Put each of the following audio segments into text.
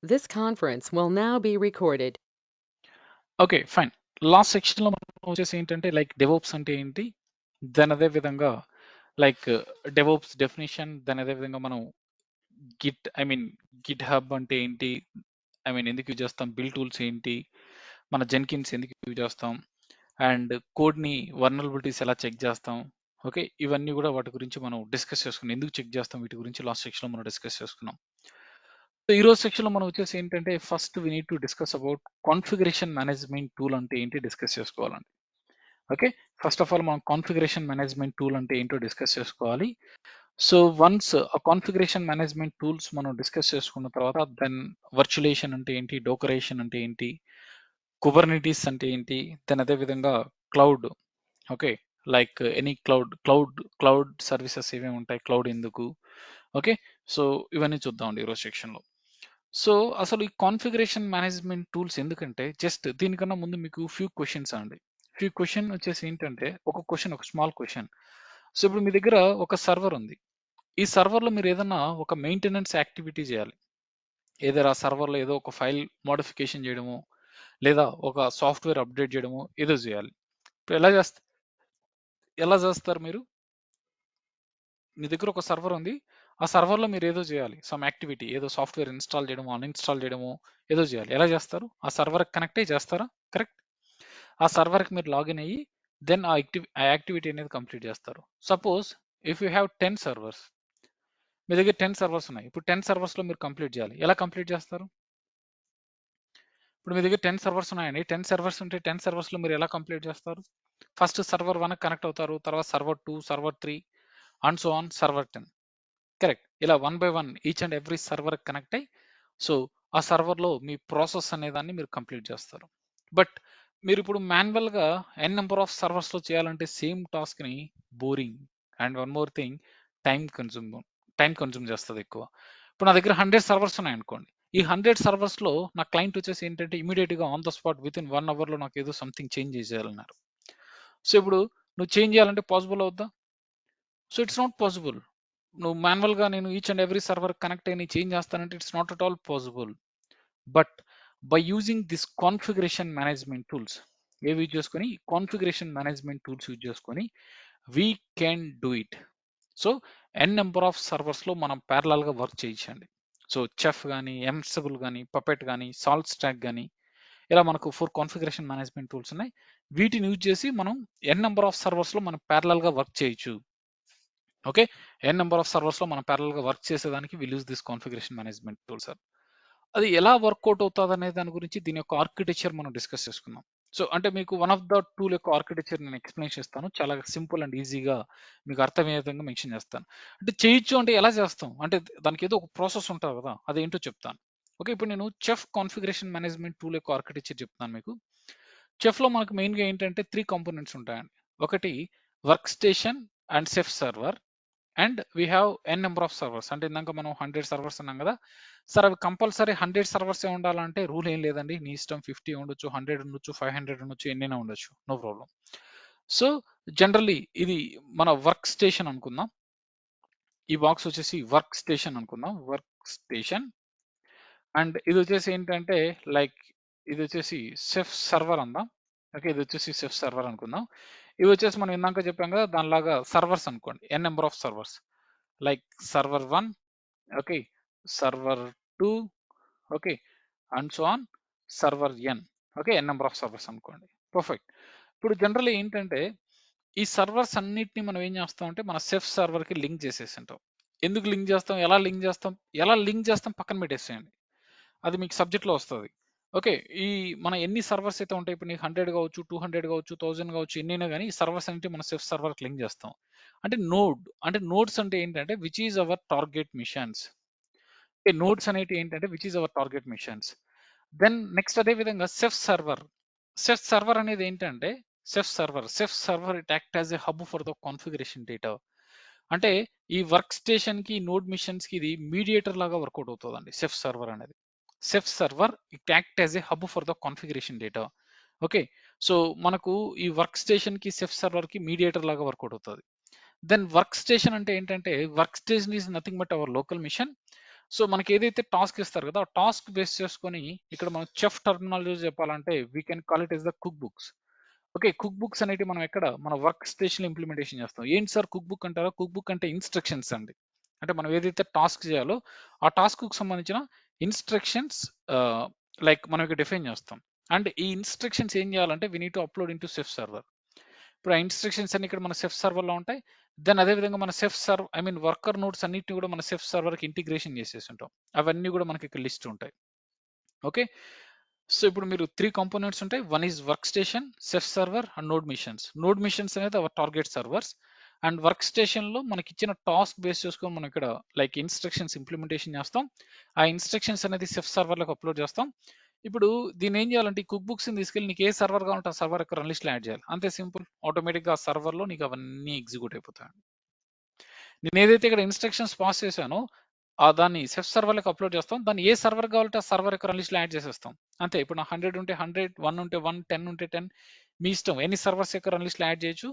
This conference will now be recorded. Okay. Fine. Last సెక్షన్‌లో మనం వచ్చేసి ఏంటంటే లైక్ డెవోప్స్ అంటే ఏంటి? దెన్ అదే విధంగా లైక్ డెవోప్స్ డెఫినిషన్, దెన్ అదే విధంగా మనం గిట్ హబ్ అంటే ఏంటి? ఎందుకు యూజ్ చేస్తాం? బిల్డ్ టూల్స్ ఏంటి? మన జెన్కిన్స్ ఎందుకు యూజ్ చేస్తాం? అండ్ కోడ్‌ని వల్నరబిలిటీస్ ఎలా చెక్ చేస్తాం? ఓకే. ఇవన్నీ కూడా వాటి గురించి మనం డిస్కస్ చేసుకున్నాం. ఎందుకు చెక్ చేస్తాం? వీటి గురించి లాస్ట్ సెక్షన్‌లో మనం డిస్కస్ చేసుకున్నాం. సో ఈ రోజు సెక్షన్‌లో మనం వచ్చేసి ఏంటంటే first we need to discuss about configuration management tool అంటే ఏంటి డిస్కస్ చేసుకోవాలండి. ఓకే. ఫస్ట్ ఆఫ్ ఆల్ మనం కాన్ఫిగరేషన్ మేనేజ్మెంట్ టూల్ అంటే ఏంటో డిస్కస్ చేసుకోవాలి. సో వన్స్ ఆ కాన్ఫిగరేషన్ మేనేజ్మెంట్ టూల్స్ మనం డిస్కస్ చేసుకున్న తర్వాత దెన్ వర్చులేషన్ అంటే ఏంటి, డోకరేషన్ అంటే ఏంటి, కుబర్నిటీస్ అంటే ఏంటి, దెన్ అదే విధంగా cloud. Okay. Like any cloud services ఏమేమి ఉంటాయి, క్లౌడ్ ఎందుకు, ఓకే. సో ఇవన్నీ చూద్దామండి ఈరోజు సెక్షన్లో. సో అసలు ఈ కాన్ఫిగరేషన్ మేనేజ్మెంట్ టూల్స్ ఎందుకంటే జస్ట్ దీనికన్నా ముందు మీకు ఫ్యూ క్వశ్చన్స్ అండి. ఫ్యూ క్వశ్చన్ వచ్చేసి ఏంటంటే ఒక స్మాల్ క్వశ్చన్. సో ఇప్పుడు మీ దగ్గర ఒక సర్వర్ ఉంది. ఈ సర్వర్లో మీరు ఏదన్నా ఒక మెయింటెనెన్స్ యాక్టివిటీ చేయాలి. ఏదైనా ఆ సర్వర్లో ఏదో ఒక ఫైల్ మోడిఫికేషన్ చేయడము, లేదా ఒక సాఫ్ట్వేర్ అప్డేట్ చేయడము ఏదో చేయాలి. ఇప్పుడు ఎలా చేస్తారు మీరు? మీ దగ్గర ఒక సర్వర్ ఉంది. ఆ సర్వర్లో మీరు ఏదో చేయాలి, సమ్ యాక్టివిటీ, ఏదో సాఫ్ట్వేర్ ఇన్స్టాల్ చేయడము, అన్ఇన్స్టాల్ చేయడము ఏదో చేయాలి. ఎలా చేస్తారు? ఆ సర్వర్కి కనెక్ట్ అయ్యి చేస్తారా? కరెక్ట్. ఆ సర్వర్కి మీరు లాగిన్ అయ్యి దెన్ ఆ యాక్టివిటీ అనేది కంప్లీట్ చేస్తారు. Suppose if you have 10 servers, మీ దగ్గర 10 సర్వర్స్ ఉన్నాయి. ఇప్పుడు 10 సర్వర్స్లో మీరు కంప్లీట్ చేయాలి. ఎలా కంప్లీట్ చేస్తారు? ఇప్పుడు మీ దగ్గర 10 సర్వర్స్ ఉన్నాయండి. 10 సర్వర్స్ ఉంటే 10 సర్వర్స్లో మీరు ఎలా కంప్లీట్ చేస్తారు? ఫస్ట్ సర్వర్ 1 కనెక్ట్ అవుతారు, తర్వాత server 2, server 3 and so on server 10. Correct. ఇలా one by one each and every server connect అయ్యి సో ఆ సర్వర్లో మీ ప్రాసెస్ అనే దాన్ని మీరు కంప్లీట్ చేస్తారు. బట్ మీరు ఇప్పుడు మాన్యువల్గా ఎన్ నెంబర్ ఆఫ్ సర్వర్స్లో చేయాలంటే సేమ్ టాస్క్ని boring and one more thing time consume time consume చేస్తుంది ఎక్కువ. ఇప్పుడు నా దగ్గర 100 సర్వర్స్ ఉన్నాయి అనుకోండి. ఈ 100 సర్వర్స్లో నా క్లయింట్ వచ్చేసి ఏంటంటే ఇమీడియట్గా on the spot with in 1 అవర్లో నాకు ఏదో సంథింగ్ చేంజ్ చేయాలన్నారు. సో ఇప్పుడు నువ్వు చేంజ్ చేయాలంటే పాసిబుల్ అవుద్దా? So it's not possible. నువ్వు మాన్యువల్గా నేను each and every server connect అయ్యి చేంజ్ చేస్తానంటే it's not at all possible. But by using this configuration management tools, ఏవి యూజ్ చేసుకొని కాన్ఫిగరేషన్ మేనేజ్మెంట్ టూల్స్ యూజ్ చేసుకొని we can do it. So N number of సర్వర్స్లో మనం ప్యారలల్గా వర్క్ చేయించండి. సో చెఫ్ కానీ, ఎంసబుల్ కానీ, పపెట్ కానీ, సాల్ట్ స్టాక్ కానీ, ఇలా మనకు 4 కాన్ఫిగరేషన్ మేనేజ్మెంట్ టూల్స్ ఉన్నాయి. వీటిని యూజ్ చేసి మనం ఎన్ నెంబర్ ఆఫ్ సర్వర్స్లో మనం ప్యారలల్గా వర్క్ చేయొచ్చు. ఓకే. ఎన్ నెంబర్ ఆఫ్ సర్వర్స్లో మనం ప్యారలల్గా వర్క్ చేసేదానికి will use this configuration management tool sir. అది ఎలా వర్కౌట్ అవుతుంది అనే దాని గురించి దీని యొక్క ఆర్కిటెక్చర్ మనం డిస్కస్ చేసుకుందాం. సో అంటే మీకు వన్ ఆఫ్ ద టూల్ యొక్క ఆర్కిటెక్చర్ నేను ఎక్స్ప్లెయిన్ చేస్తాను. చాలా సింపుల్ అండ్ ఈజీగా మీకు అర్థమయ్యే విధంగా మెన్షన్ చేస్తాను. అంటే చేయొచ్చు అంటే ఎలా చేస్తాం అంటే దానికి ఏదో ఒక ప్రాసెస్ ఉంటుంది కదా, అదేంటో చెప్తాను. ఓకే. ఇప్పుడు నేను చెఫ్ కాన్ఫిగరేషన్ మేనేజ్మెంట్ టూల్ యొక్క ఆర్కిటెక్చర్ చెప్తాను మీకు. చెఫ్లో మనకు మెయిన్గా ఏంటంటే 3 కాంపోనెంట్స్ ఉంటాయండి. ఒకటి work station and Chef server and we have N number of servers. అంటే ఇందాక మనం 100 సర్వర్స్ అన్నాం కదా సార్, అవి కంపల్సరీ 100 సర్వర్సే ఉండాలంటే రూల్ ఏం లేదండి. నీ ఇష్టం, 50 ఉండొచ్చు, 100 ఉండొచ్చు, 500 ఉండొచ్చు, ఎన్నైనా ఉండొచ్చు, నో ప్రాబ్లం. సో జనరల్లీ ఇది మన వర్క్ స్టేషన్ అనుకుందాం. ఈ బాక్స్ వచ్చేసి వర్క్ స్టేషన్ అనుకుందాం, వర్క్ స్టేషన్. అండ్ ఇది వచ్చేసి ఏంటంటే లైక్ ఇది వచ్చేసి సెఫ్ సర్వర్ అందాం. ఓకే. ఇది వచ్చేసి సెఫ్ సర్వర్ అనుకుందాం. ఇవి వచ్చేసి మనం ఇందాక చెప్పాం కదా దానిలాగా సర్వర్స్ అనుకోండి, N number of servers. Like server 1, okay, server 2, okay, and so on server N. Okay. N number of servers అనుకోండి. పర్ఫెక్ట్. ఇప్పుడు జనరల్ ఏంటంటే ఈ సర్వర్స్ అన్నిటిని మనం ఏం చేస్తాం అంటే మన సెఫ్ సర్వర్కి లింక్ చేసేసి ఉంటాం. ఎందుకు లింక్ చేస్తాం, ఎలా లింక్ చేస్తాం పక్కన పెట్టేసేయండి, అది మీకు సబ్జెక్ట్లో వస్తుంది. ఓకే. ఈ మన ఎన్ని సర్వర్స్ అయితే ఉంటాయి, ఇప్పుడు నీకు 100 కావచ్చు, 200 కావచ్చు, 1000 కావచ్చు, ఎన్నైనా కానీ ఈ సర్వర్స్ అంటే మన సెఫ్ సర్వర్కి లింక్ చేస్తాం. అంటే నోడ్స్ అంటే ఏంటంటే which is our target machines. Nodes అనేవి ఏంటంటే which is our target machines. Then next అదే విధంగా సెఫ్ సర్వర్ అనేది ఏంటంటే Chef server it act as a hub for the configuration data. అంటే ఈ వర్క్ స్టేషన్ కి, నోడ్ మిషన్స్ కి ఇది మీడియేటర్ లాగా వర్కౌట్ అవుతుందండి సెఫ్ సర్వర్ అనేది. Chef server it act as a hub for the configuration data. Okay. So మనకు ఈ వర్క్ స్టేషన్ కి, సెఫ్ సర్వర్ కి మీడియేటర్ లాగా వర్కౌట్ అవుతుంది. దెన్ వర్క్ స్టేషన్ అంటే ఏంటంటే work station is nothing but our local machine. So మనకి ఏదైతే టాస్క్ ఇస్తారు కదా, ఆ టాస్క్ బేస్ చేసుకొని ఇక్కడ మనం చెఫ్ టర్మినాలజీ చెప్పాలంటే we can call it as the cookbooks. Okay, cookbooks అనేవి మనం ఎక్కడ మన వర్క్ స్టేషన్ ఇంప్లిమెంటేషన్ చేస్తాం. ఏంటి సార్ కుక్ బుక్ అంటారా? కుక్ బుక్ అంటే ఇన్స్ట్రక్షన్స్ అండి. అంటే మనం ఏదైతే టాస్క్ చేయాలో ఆ టాస్క్ కు సంబంధించిన ఇన్స్ట్రక్షన్స్ లైక్ మనం ఇక్కడ డిఫైన్ చేస్తాం. అండ్ ఈ ఇన్స్ట్రక్షన్స్ ఏం చేయాలంటే we need to upload into Chef server. ఇప్పుడు ఆ ఇన్స్ట్రక్షన్స్ అన్ని ఇక్కడ మన సెఫ్ సర్వర్లో ఉంటాయి. దెన్ అదే విధంగా మన Chef serve I mean worker nodes అన్నిటిని కూడా మన సెఫ్ సర్వర్కి ఇంటిగ్రేషన్ చేసేసి ఉంటాం. అవన్నీ కూడా మనకి ఇక్కడ లిస్ట్ ఉంటాయి. ఓకే, సో ఇప్పుడు మీరు 3 కాంపోనెంట్స్ ఉంటాయి. One is work station, Chef server and node machines. Node machines అనేది our target servers. And work station లో మనకి ఇచ్చిన టాస్క్ బేస్ చేసుకొని మనం ఇక్కడ లైక్ ఇన్స్ట్రక్షన్స్ ఇంప్లిమెంటేషన్ చేస్తాం. ఆ ఇన్స్ట్రక్షన్స్ అనేది సెఫ్ సర్వర్లకు అప్లోడ్ చేస్తాం. ఇప్పుడు దీన్ని ఏం చేయాలంటే ఈ కుక్ బుక్స్ తీసుకెళ్ళి నీకు ఏ సర్వర్ కావాలంటే ఆ సర్వర్ యొక్క రన్ లిస్ట్ లో యాడ్ చేయాలి. అంతే సింపుల్. ఆటోమేటిక్ గా ఆ సర్వర్ లో నీకు అవన్నీ ఎగ్జిక్యూట్ అయిపోతాయి. నేను ఏదైతే ఇక్కడ ఇన్స్ట్రక్షన్స్ పాస్ చేశానో దాన్ని సెఫ్ సర్వర్లకు అప్లోడ్ చేస్తాం. దాన్ని ఏ సర్వర్ కావాలంటే ఆ సర్వర్ యొక్క రన్ లిస్ట్ లో యాడ్ చేసేస్తాం. అంతే. ఇప్పుడు నా 100 ఉంటే 100, 1 ఉంటే 1, 10 ఉంటే 10, మీ ఇష్టం. ఎన్ని సర్వర్స్ యొక్క రన్ లిస్ట్ లో యాడ్ చేయొచ్చు.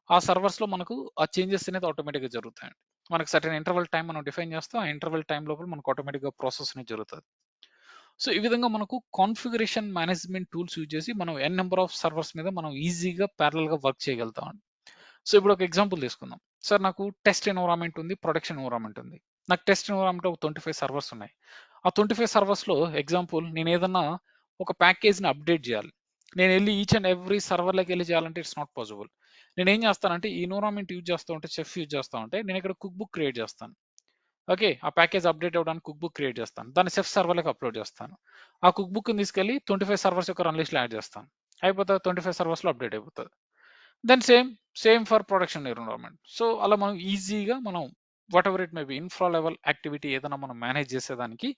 ఆ సర్వర్స్ లో మనకు ఆ చేంజెస్ అనేది ఆటోమేటిక్ గా జరుగుతాయండి. మనకు సర్టెన్ ఇంటర్వల్ టైం మనం డిఫైన్ చేస్తాం. ఆ ఇంటర్వల్ టైం లోపల మనకు ఆటోమేటిక్ గా ప్రాసెస్ అనేది జరుగుతుంది. సో ఈ విధంగా మనకు కాన్ఫిగరేషన్ మేనేజ్మెంట్ టూల్స్ యూజ్ చేసి మనం ఎన్ నెంబర్ ఆఫ్ సర్వర్స్ మీద మనం ఈజీగా ప్యారల్ గా వర్క్ చేయగలుగుతాం. సో ఇప్పుడు ఒక ఎగ్జాంపుల్ తీసుకుందాం. సార్ నాకు టెస్ట్ ఎన్విరాన్మెంట్ ఉంది, ప్రొడక్షన్ ఎన్విరాన్మెంట్ ఉంది. నాకు టెస్ట్ ఎన్విరాన్మెంట్ ఒక 25 సర్వర్స్ ఉన్నాయి. ఆ 25 సర్వర్స్ లో ఎగ్జాంపుల్ నేను ఏదన్నా ఒక ప్యాకేజ్ని అప్డేట్ చేయాలి. నేను వెళ్ళి ఈచ్ అండ్ ఎవ్రీ సర్వర్లోకి వెళ్ళి చేయాలంటే ఇట్స్ నాట్ పాసిబుల్. నేను ఏం చేస్తానంటే ఈ ఎన్విరాన్మెంట్ యూజ్ చేస్తూ ఉంటే, చెఫ్ యూజ్ చేస్తూ ఉంటే నేను ఇక్కడ కుక్ బుక్ క్రియేట్ చేస్తాను. ఓకే, ఆ ప్యాకేజ్ అప్డేట్ అవ్వడానికి కుక్ బుక్ క్రియేట్ చేస్తాను. దాన్ని సెఫ్ సర్వర్లోకి అప్లోడ్ చేస్తాను. ఆ కుక్ బుక్ తీసుకెళ్ళి 25 సర్వర్స్ యొక్క రన్ లిస్ట్లో యాడ్ చేస్తాను. అయిపోతుంది, 25 సర్వర్స్లో అప్డేట్ అయిపోతుంది. Then same for production environment. So అలా మనం ఈజీగా మనం whatever it may be infra level activity ఏదైనా మనం మేనేజ్ చేసేదానికి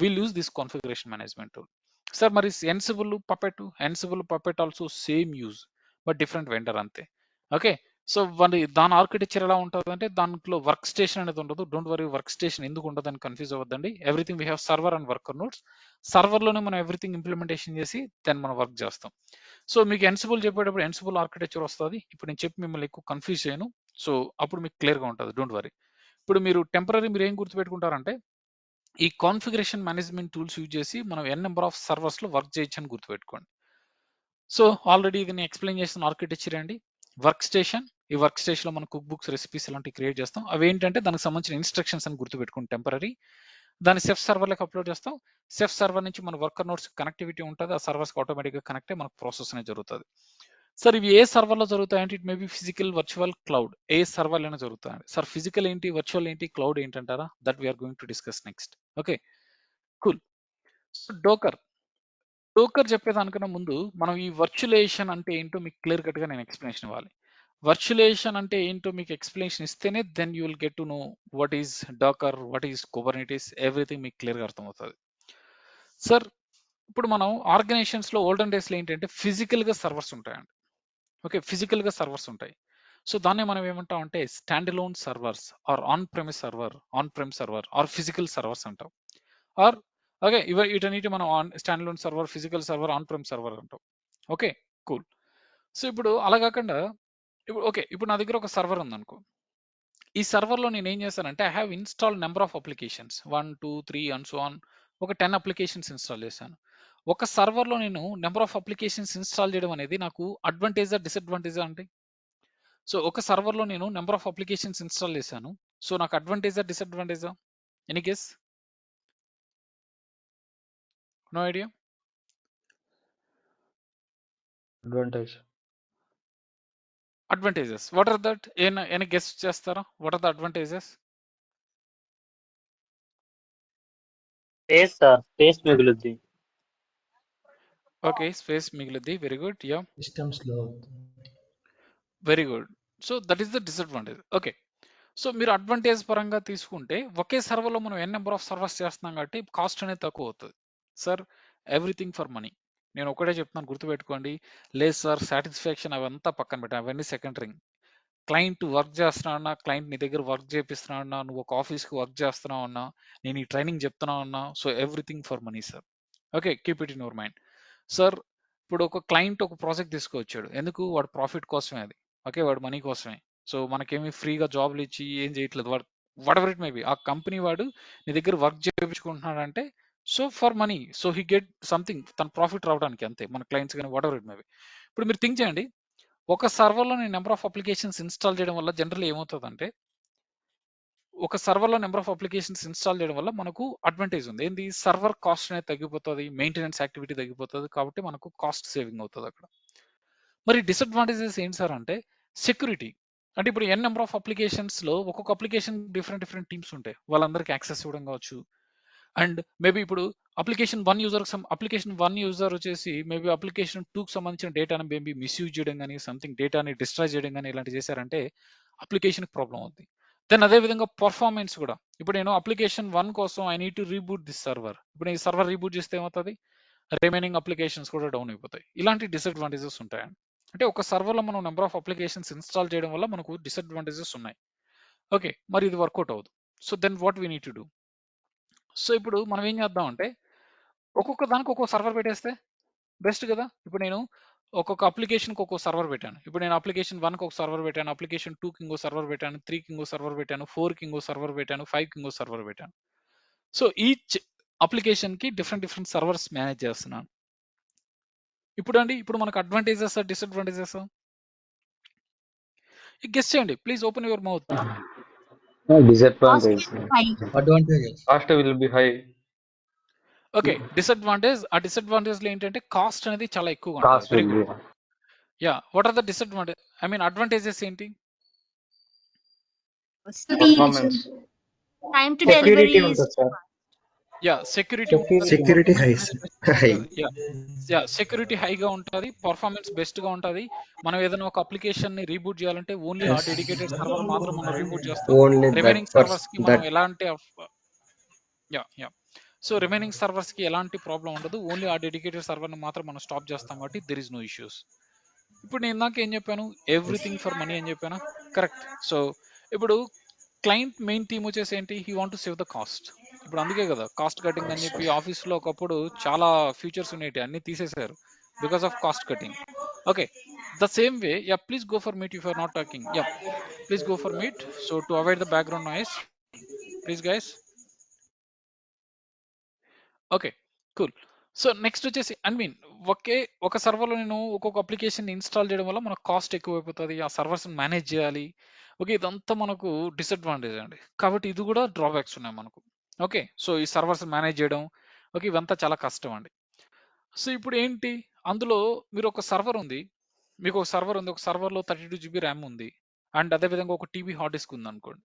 will use this configuration management tool. Sir మరి Ansible Puppet also same use but different vendor అంతే. ఓకే, సో దాని ఆర్కిటెక్చర్ ఎలా ఉంటుంది అంటే దాంట్లో వర్క్ స్టేషన్ అనేది ఉండదు. డోంట్ వరీ, వర్క్ స్టేషన్ ఎందుకు ఉండదు అని కన్ఫ్యూజ్ అవ్వద్దండి. Everything we have server and worker nodes. సర్వర్లోనే మనం ఎవ్రీథింగ్ ఇంప్లిమెంటేషన్ చేసి దెన్ మనం వర్క్ చేస్తాం. సో మీకు ఎన్సిబుల్ చెప్పేటప్పుడు ఎన్సిబుల్ ఆర్కిటెక్చర్ వస్తుంది. ఇప్పుడు నేను చెప్పి మిమ్మల్ని ఎక్కువ కన్ఫ్యూజ్ చేయను. సో అప్పుడు మీకు క్లియర్గా ఉంటుంది. Don't worry. ఇప్పుడు మీరు టెంపరీ మీరు ఏం గుర్తుపెట్టుకుంటారంటే ఈ కాన్ఫిగరేషన్ మేనేజ్మెంట్ టూల్స్ యూజ్ చేసి మనం ఎన్ నెంబర్ ఆఫ్ సర్వర్స్ లో వర్క్ చేయొచ్చు అని గుర్తుపెట్టుకోండి. సో ఆల్రెడీ ఇది నేను ఎక్స్ప్లెయిన్ చేసిన ఆర్కిటెక్చర్ అండి. వర్క్ స్టేషన్, ఈ వర్క్ స్టేషన్ లో మనం కుక్ బుక్స్, రెసిపీస్ ఇలాంటివి క్రియేట్ చేస్తాం. అవి ఏంటంటే దానికి సంబంధించిన ఇన్స్ట్రక్షన్స్ అని గుర్తుపెట్టుకోండి టెంపరీ. దాన్ని సెఫ్ సర్వర్లకు అప్లోడ్ చేస్తాం. సెఫ్ సర్వర్ నుంచి మన వర్కర్ నోట్స్ కనెక్టివిటీ ఉంటుంది. ఆ సర్వర్స్ ఆటోమేటిక్గా కనెక్ట్ అయ్యి మనకు ప్రాసెస్ అనేది జరుగుతుంది. సార్ ఇవి ఏ సర్వర్లో జరుగుతాయంటే it may be physical, virtual, cloud. ఏ సర్వర్లోనే జరుగుతాయండి. సార్ ఫిజికల్ ఏంటి, వర్చువల్ ఏంటి, క్లౌడ్ ఏంటంటారా? That we're going to discuss next. Okay, cool. So Docker చెప్పేదానికన్నా ముందు మనం ఈ వర్చులేషన్ అంటే ఏంటో మీకు క్లియర్ కట్ గా నేను ఎక్స్ప్లెనేషన్ ఇవ్వాలి. వర్చులేషన్ అంటే ఏంటో మీకు ఎక్స్ప్లెనేషన్ ఇస్తేనే then you will get to know what is Docker, what is Kubernetes, everything మీకు క్లియర్ గా అర్థమవుతుంది. సార్ ఇప్పుడు మనం ఆర్గనైజేషన్స్ లో ఓల్డెన్ డేస్ లో ఏంటంటే ఫిజికల్ గా సర్వర్స్ ఉంటాయండి. ఓకే, ఫిజికల్ గా సర్వర్స్ ఉంటాయి. సో దాన్ని మనం ఏమంటాం అంటే standalone servers or on prem server or physical servers అంటాం. ఆర్ ఓకే, వీటన్నిటి మనం standalone server, physical server, on prem server అంటాం. Okay, cool. సో ఇప్పుడు అలా కాకుండా ఇప్పుడు నా దగ్గర ఒక సర్వర్ ఉందనుకో. ఈ సర్వర్లో నేను ఏం చేశానంటే I have install number of applications 1, 2, 3 and so on. ఒక 10 అప్లికేషన్స్ ఇన్స్టాల్ చేశాను. ఒక సర్వర్లో నేను నెంబర్ ఆఫ్ అప్లికేషన్స్ ఇన్స్టాల్ చేయడం అనేది నాకు అడ్వాంటేజా, డిసడ్వాంటేజా అంటే? సో ఒక సర్వర్లో నేను నెంబర్ ఆఫ్ అప్లికేషన్స్ ఇన్స్టాల్ చేశాను. సో నాకు అడ్వాంటేజా, డిసడ్వాంటేజా? Any guess? No idea. Advantage. Advantages what are that? ఏమైనా గెస్ చేస్తారా? What are the advantages? Space మిగులుద్ది. ఓకే, స్పేస్ మిగిలింది. Very good. Yeah, system slow అవుతుంది. Very good. So that is the disadvantage. Okay, so మీరు advantage పరంగా తీసుకుంటే ఒకే సర్వర్లో మనం ఎన్ number of servers చేస్తున్నాం కాబట్టి కాస్ట్ అనేది తక్కువ అవుతుంది. Sir everything for money. నేను ఒకటే చెప్తున్నాను, గుర్తుపెట్టుకోండి. లేదు సార్, సాటిస్ఫాక్షన్ అవంతా పక్కన పెట్టాను, అవన్నీ సెకండరీ. క్లయింట్ వర్క్ చేస్తున్నా, క్లయింట్ నీ దగ్గర వర్క్ చేపిస్తున్నా, నువ్వు ఒక ఆఫీస్కి వర్క్ చేస్తున్నావు అన్నా, నేను ఈ ట్రైనింగ్ చెప్తున్నా అన్నా, so everything for money sir. Okay, keep it in your mind. Sir ఇప్పుడు ఒక క్లయింట్ ఒక ప్రాజెక్ట్ తీసుకొచ్చాడు, ఎందుకు? వాడు ప్రాఫిట్ కోసమే అది. ఓకే, వాడు మనీ కోసమే. సో మనకేమి ఫ్రీగా జాబ్లు ఇచ్చి ఏం చేయట్లేదు. వాడు whatever it may be, ఆ కంపెనీ వాడు నీ దగ్గర వర్క్ చేయించుకుంటున్నాడంటే so for money, so he get something, తన ప్రాఫిట్ రావడానికి అంతే, మన క్లయింట్స్ కానీ whatever it may be. ఇప్పుడు మీరు థింక్ చేయండి, ఒక సర్వర్లో నేను నెంబర్ ఆఫ్ అప్లికేషన్స్ ఇన్స్టాల్ చేయడం వల్ల జనరల్ ఏమవుతుందంటే, ఒక సర్వర్లో నెంబర్ ఆఫ్ అప్లికేషన్స్ ఇన్స్టాల్ చేయడం వల్ల మనకు అడ్వాంటేజ్ ఉంది. ఏంది? సర్వర్ కాస్ట్ అనేది తగ్గిపోతుంది, మెయింటెనెన్స్ యాక్టివిటీ తగ్గిపోతుంది, కాబట్టి మనకు కాస్ట్ సేవింగ్ అవుతుంది అక్కడ. మరి డిసడ్వాంటేజెస్ ఏంటి సార్ అంటే సెక్యూరిటీ. అంటే ఇప్పుడు ఎన్ నెంబర్ ఆఫ్ అప్లికేషన్స్లో ఒక్కొక్క అప్లికేషన్ డిఫరెంట్ డిఫరెంట్ టీమ్స్ ఉంటాయి, వాళ్ళందరికీ యాక్సెస్ ఇవ్వడం కావచ్చు. అండ్ మేబీ ఇప్పుడు అప్లికేషన్ వన్ యూజర్ వచ్చేసి మేబీ అప్లికేషన్ టూకి సంబంధించిన డేటాను మేబీ మిస్యూజ్ చేయడం కానీ, సంథింగ్ డేటాని డిస్ట్రాయ్ చేయడం కానీ ఇలాంటి చేశారంటే అప్లికేషన్కి ప్రాబ్లం అవుతుంది. దెన్ అదే విధంగా పర్ఫార్మెన్స్ కూడా, ఇప్పుడు నేను అప్లికేషన్ వన్ కోసం I need to reboot this server, ఇప్పుడు నేను సర్వర్ రీబూట్ చేస్తే ఏమవుతుంది, రిమైనింగ్ అప్లికేషన్స్ కూడా డౌన్ అయిపోతాయి. ఇలాంటి డిసడ్వాంటేజెస్ ఉంటాయండి. అంటే ఒక సర్వర్లో మనం నెంబర్ ఆఫ్ అప్లికేషన్స్ ఇన్స్టాల్ చేయడం వల్ల మనకు డిసడ్వాంటేజెస్ ఉన్నాయి. ఓకే, మరి ఇది వర్కౌట్ అవ్వదు. So then what we need to do? So ఇప్పుడు మనం ఏం చేద్దాం అంటే, ఒక్కొక్క దానికి ఒక్కొక్క సర్వర్ పెట్టేస్తే బెస్ట్ కదా. ఇప్పుడు నేను ఒక్కొక్క అప్లికేషన్కి ఒక్కొక్క సర్వర్ పెట్టాను. ఇప్పుడు నేను అప్లికేషన్ వన్కి ఒక సర్వర్ పెట్టాను, అప్లికేషన్ టూకి ఇంకో సర్వర్ పెట్టాను, త్రీకి ఇంకో సర్వర్ పెట్టాను, ఫోర్కి ఇంకో సర్వర్ పెట్టాను, ఫైవ్కి ఇంకో సర్వర్ పెట్టాను. సో ఈచ్ అప్లికేషన్కి డిఫరెంట్ డిఫరెంట్ సర్వర్స్ మేనేజ్ చేస్తున్నాను. ఇప్పుడు మనకు అడ్వాంటేజెస్ డిసడ్వాంటేజెస్ గెస్ చేయండి please, open your mouth. Disadvantage. Advantages. Cost will be high. Okay, disadvantage. ఆ డిసడ్వాంటేజ్ లో ఏంటంటే కాస్ట్ అనేది చాలా ఎక్కువగా ఉంటుంది. Cost very will good. be yeah, what are the disadvantage, I mean advantages ఏంటి? performance. Time to delivery Security is ఉంటుంది sir. Yeah, security ఉంటుంది, Security high. High. Yeah security హైగా ఉంటుంది, పర్ఫార్మెన్స్ బెస్ట్ గా ఉంటుంది. మనం ఏదైనా ఒక అప్లికేషన్ ని రీబూట్ చేయాలంటే ఓన్లీ ఆ Yes. డెడికేటెడ్ సర్వర్ మాత్రం మనం రీబూట్ చేస్తాం. Only రిమైనింగ్ that సర్వర్స్ కి మనం that ఎలాంటి సో రిమైనింగ్ సర్వర్స్ కి ఎలాంటి ప్రాబ్లం ఉండదు, ఓన్లీ ఆ డెడికేటెడ్ సర్వర్ ని మాత్రం మనం స్టాప్ చేస్తాం, కాబట్టి దెర్ ఇస్ నో ఇష్యూస్. ఇప్పుడు నేను ఇందాక ఏం చెప్పాను, ఎవ్రీథింగ్ ఫర్ మనీ అని చెప్పానా? కరెక్ట్. సో ఇప్పుడు క్లయింట్ మెయిన్ థీమ్ వచ్చేసి ఏంటి, he want to save the cost. ఇప్పుడు అందుకే కదా కాస్ట్ కటింగ్ అని చెప్పి ఆఫీస్లో ఒకప్పుడు చాలా ఫీచర్స్ ఉన్నాయి, అన్ని తీసేశారు because of cost cutting. Okay, the same way, yeah please go for mute if you're not talking. Yeah please go for mute, so to avoid the background noise please guys. Okay, cool. So next వచ్చేసి ఒక సర్వర్లో నేను ఒక్కొక్క application install చేయడం వల్ల మనకు cost ఎక్కువైపోతుంది, ఆ సర్వర్స్ మేనేజ్ చేయాలి. ఓకే, ఇదంతా మనకు డిసడ్వాంటేజ్ అండి, కాబట్టి ఇది కూడా డ్రాబ్యాక్స్ ఉన్నాయి మనకు. ఓకే, సో ఈ సర్వర్స్ మేనేజ్ చేయడం, ఓకే, ఇవంతా చాలా కష్టం అండి. సో ఇప్పుడు ఏంటి, అందులో మీరు ఒక సర్వర్ ఉంది, మీకు ఒక సర్వర్లో 32 GB ర్యామ్ ఉంది, అండ్ అదేవిధంగా ఒక టీబీ హార్డ్ డిస్క్ ఉంది అనుకోండి.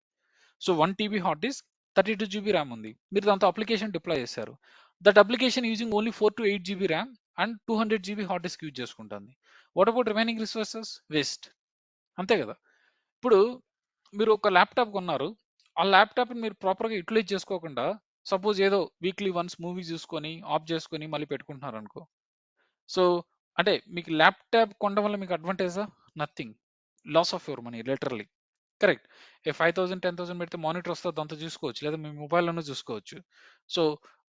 So 1 TB hard disk, 32 GB RAM ఉంది, మీరు దాంతో అప్లికేషన్ డిప్లాయ్ చేశారు. That application using only 4 to 8 GB RAM and 200 GB hard disk use చేసుకుంటుంది. What about remaining resources? Waste, అంతే కదా. ఇప్పుడు మీరు ఒక ల్యాప్టాప్ కొన్నారు, ఆ ల్యాప్టాప్ని మీరు ప్రాపర్గా యూటిలైజ్ చేసుకోకుండా సపోజ్ ఏదో వీక్లీ వన్స్ మూవీ చూసుకొని ఆఫ్ చేసుకొని మళ్ళీ పెట్టుకుంటున్నారు అనుకో. సో అంటే మీకు ల్యాప్టాప్ కొనడం వల్ల మీకు అడ్వాంటేజా? Nothing, loss of your money literally. Correct. 5,000 10,000 పెడితే మానిటర్ వస్తుంది, దాంతో చూసుకోవచ్చు, లేదా మీ మొబైల్లోనే చూసుకోవచ్చు. సో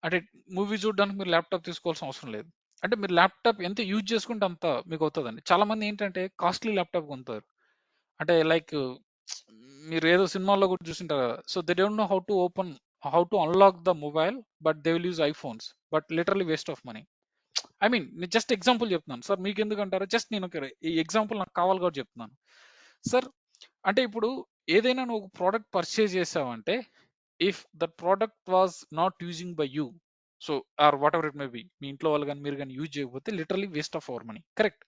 అంటే మూవీ చూడడానికి మీరు ల్యాప్టాప్ తీసుకోవాల్సిన అవసరం లేదు. అంటే మీరు ల్యాప్టాప్ ఎంత యూజ్ చేసుకుంటే అంత మీకు అవుతుందండి. చాలా మంది ఏంటంటే కాస్ట్లీ ల్యాప్టాప్ కొంటారు, అంటే లైక్ మీరు ఏదో సినిమాల్లో కూడా చూసింటారు కదా. So they don't know how to unlock the mobile, but they will use iPhones, but literally waste of money. I mean నేను జస్ట్ ఎగ్జాంపుల్ చెప్తున్నాను సార్, మీకు ఎందుకంటారా, జస్ట్ నేను ఈ ఎగ్జాంపుల్ నాకు కావాలి కూడా చెప్తున్నాను సార్. అంటే ఇప్పుడు ఏదైనా నువ్వు ప్రోడక్ట్ పర్చేజ్ చేసావంటే, if that product was not using by you, so or whatever it may be, మీ ఇంట్లో వాళ్ళు కానీ మీరు కానీ యూజ్ చేయకపోతే literally waste of our money. Correct.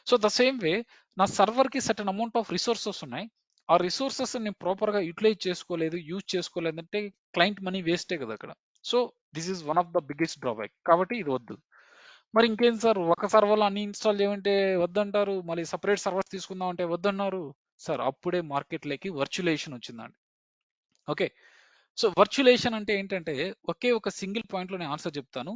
So the same way నా సర్వర్కి సర్టన్ అమౌంట్ ఆఫ్ రిసోర్సెస్ ఉన్నాయి, ఆ రిసోర్సెస్ నేను ప్రాపర్గా యూటిలైజ్ చేసుకోలేదు, యూజ్ చేసుకోలేదంటే క్లయింట్ మనీ వేస్టే కదా అక్కడ. So this is one of the biggest drawback, కాబట్టి ఇది వద్దు. మరి ఇంకేం సార్, ఒక సర్వర్లో అన్ని ఇన్స్టాల్ చేయమంటే వద్దంటారు, మళ్ళీ సపరేట్ సర్వర్స్ తీసుకుందాం అంటే వద్దన్నారు సార్. అప్పుడే మార్కెట్లోకి వర్చులేషన్ వచ్చిందండి. ఓకే, సో వర్చులేషన్ అంటే ఏంటంటే ఒకే ఒక సింగిల్ పాయింట్లో నేను ఆన్సర్ చెప్తాను.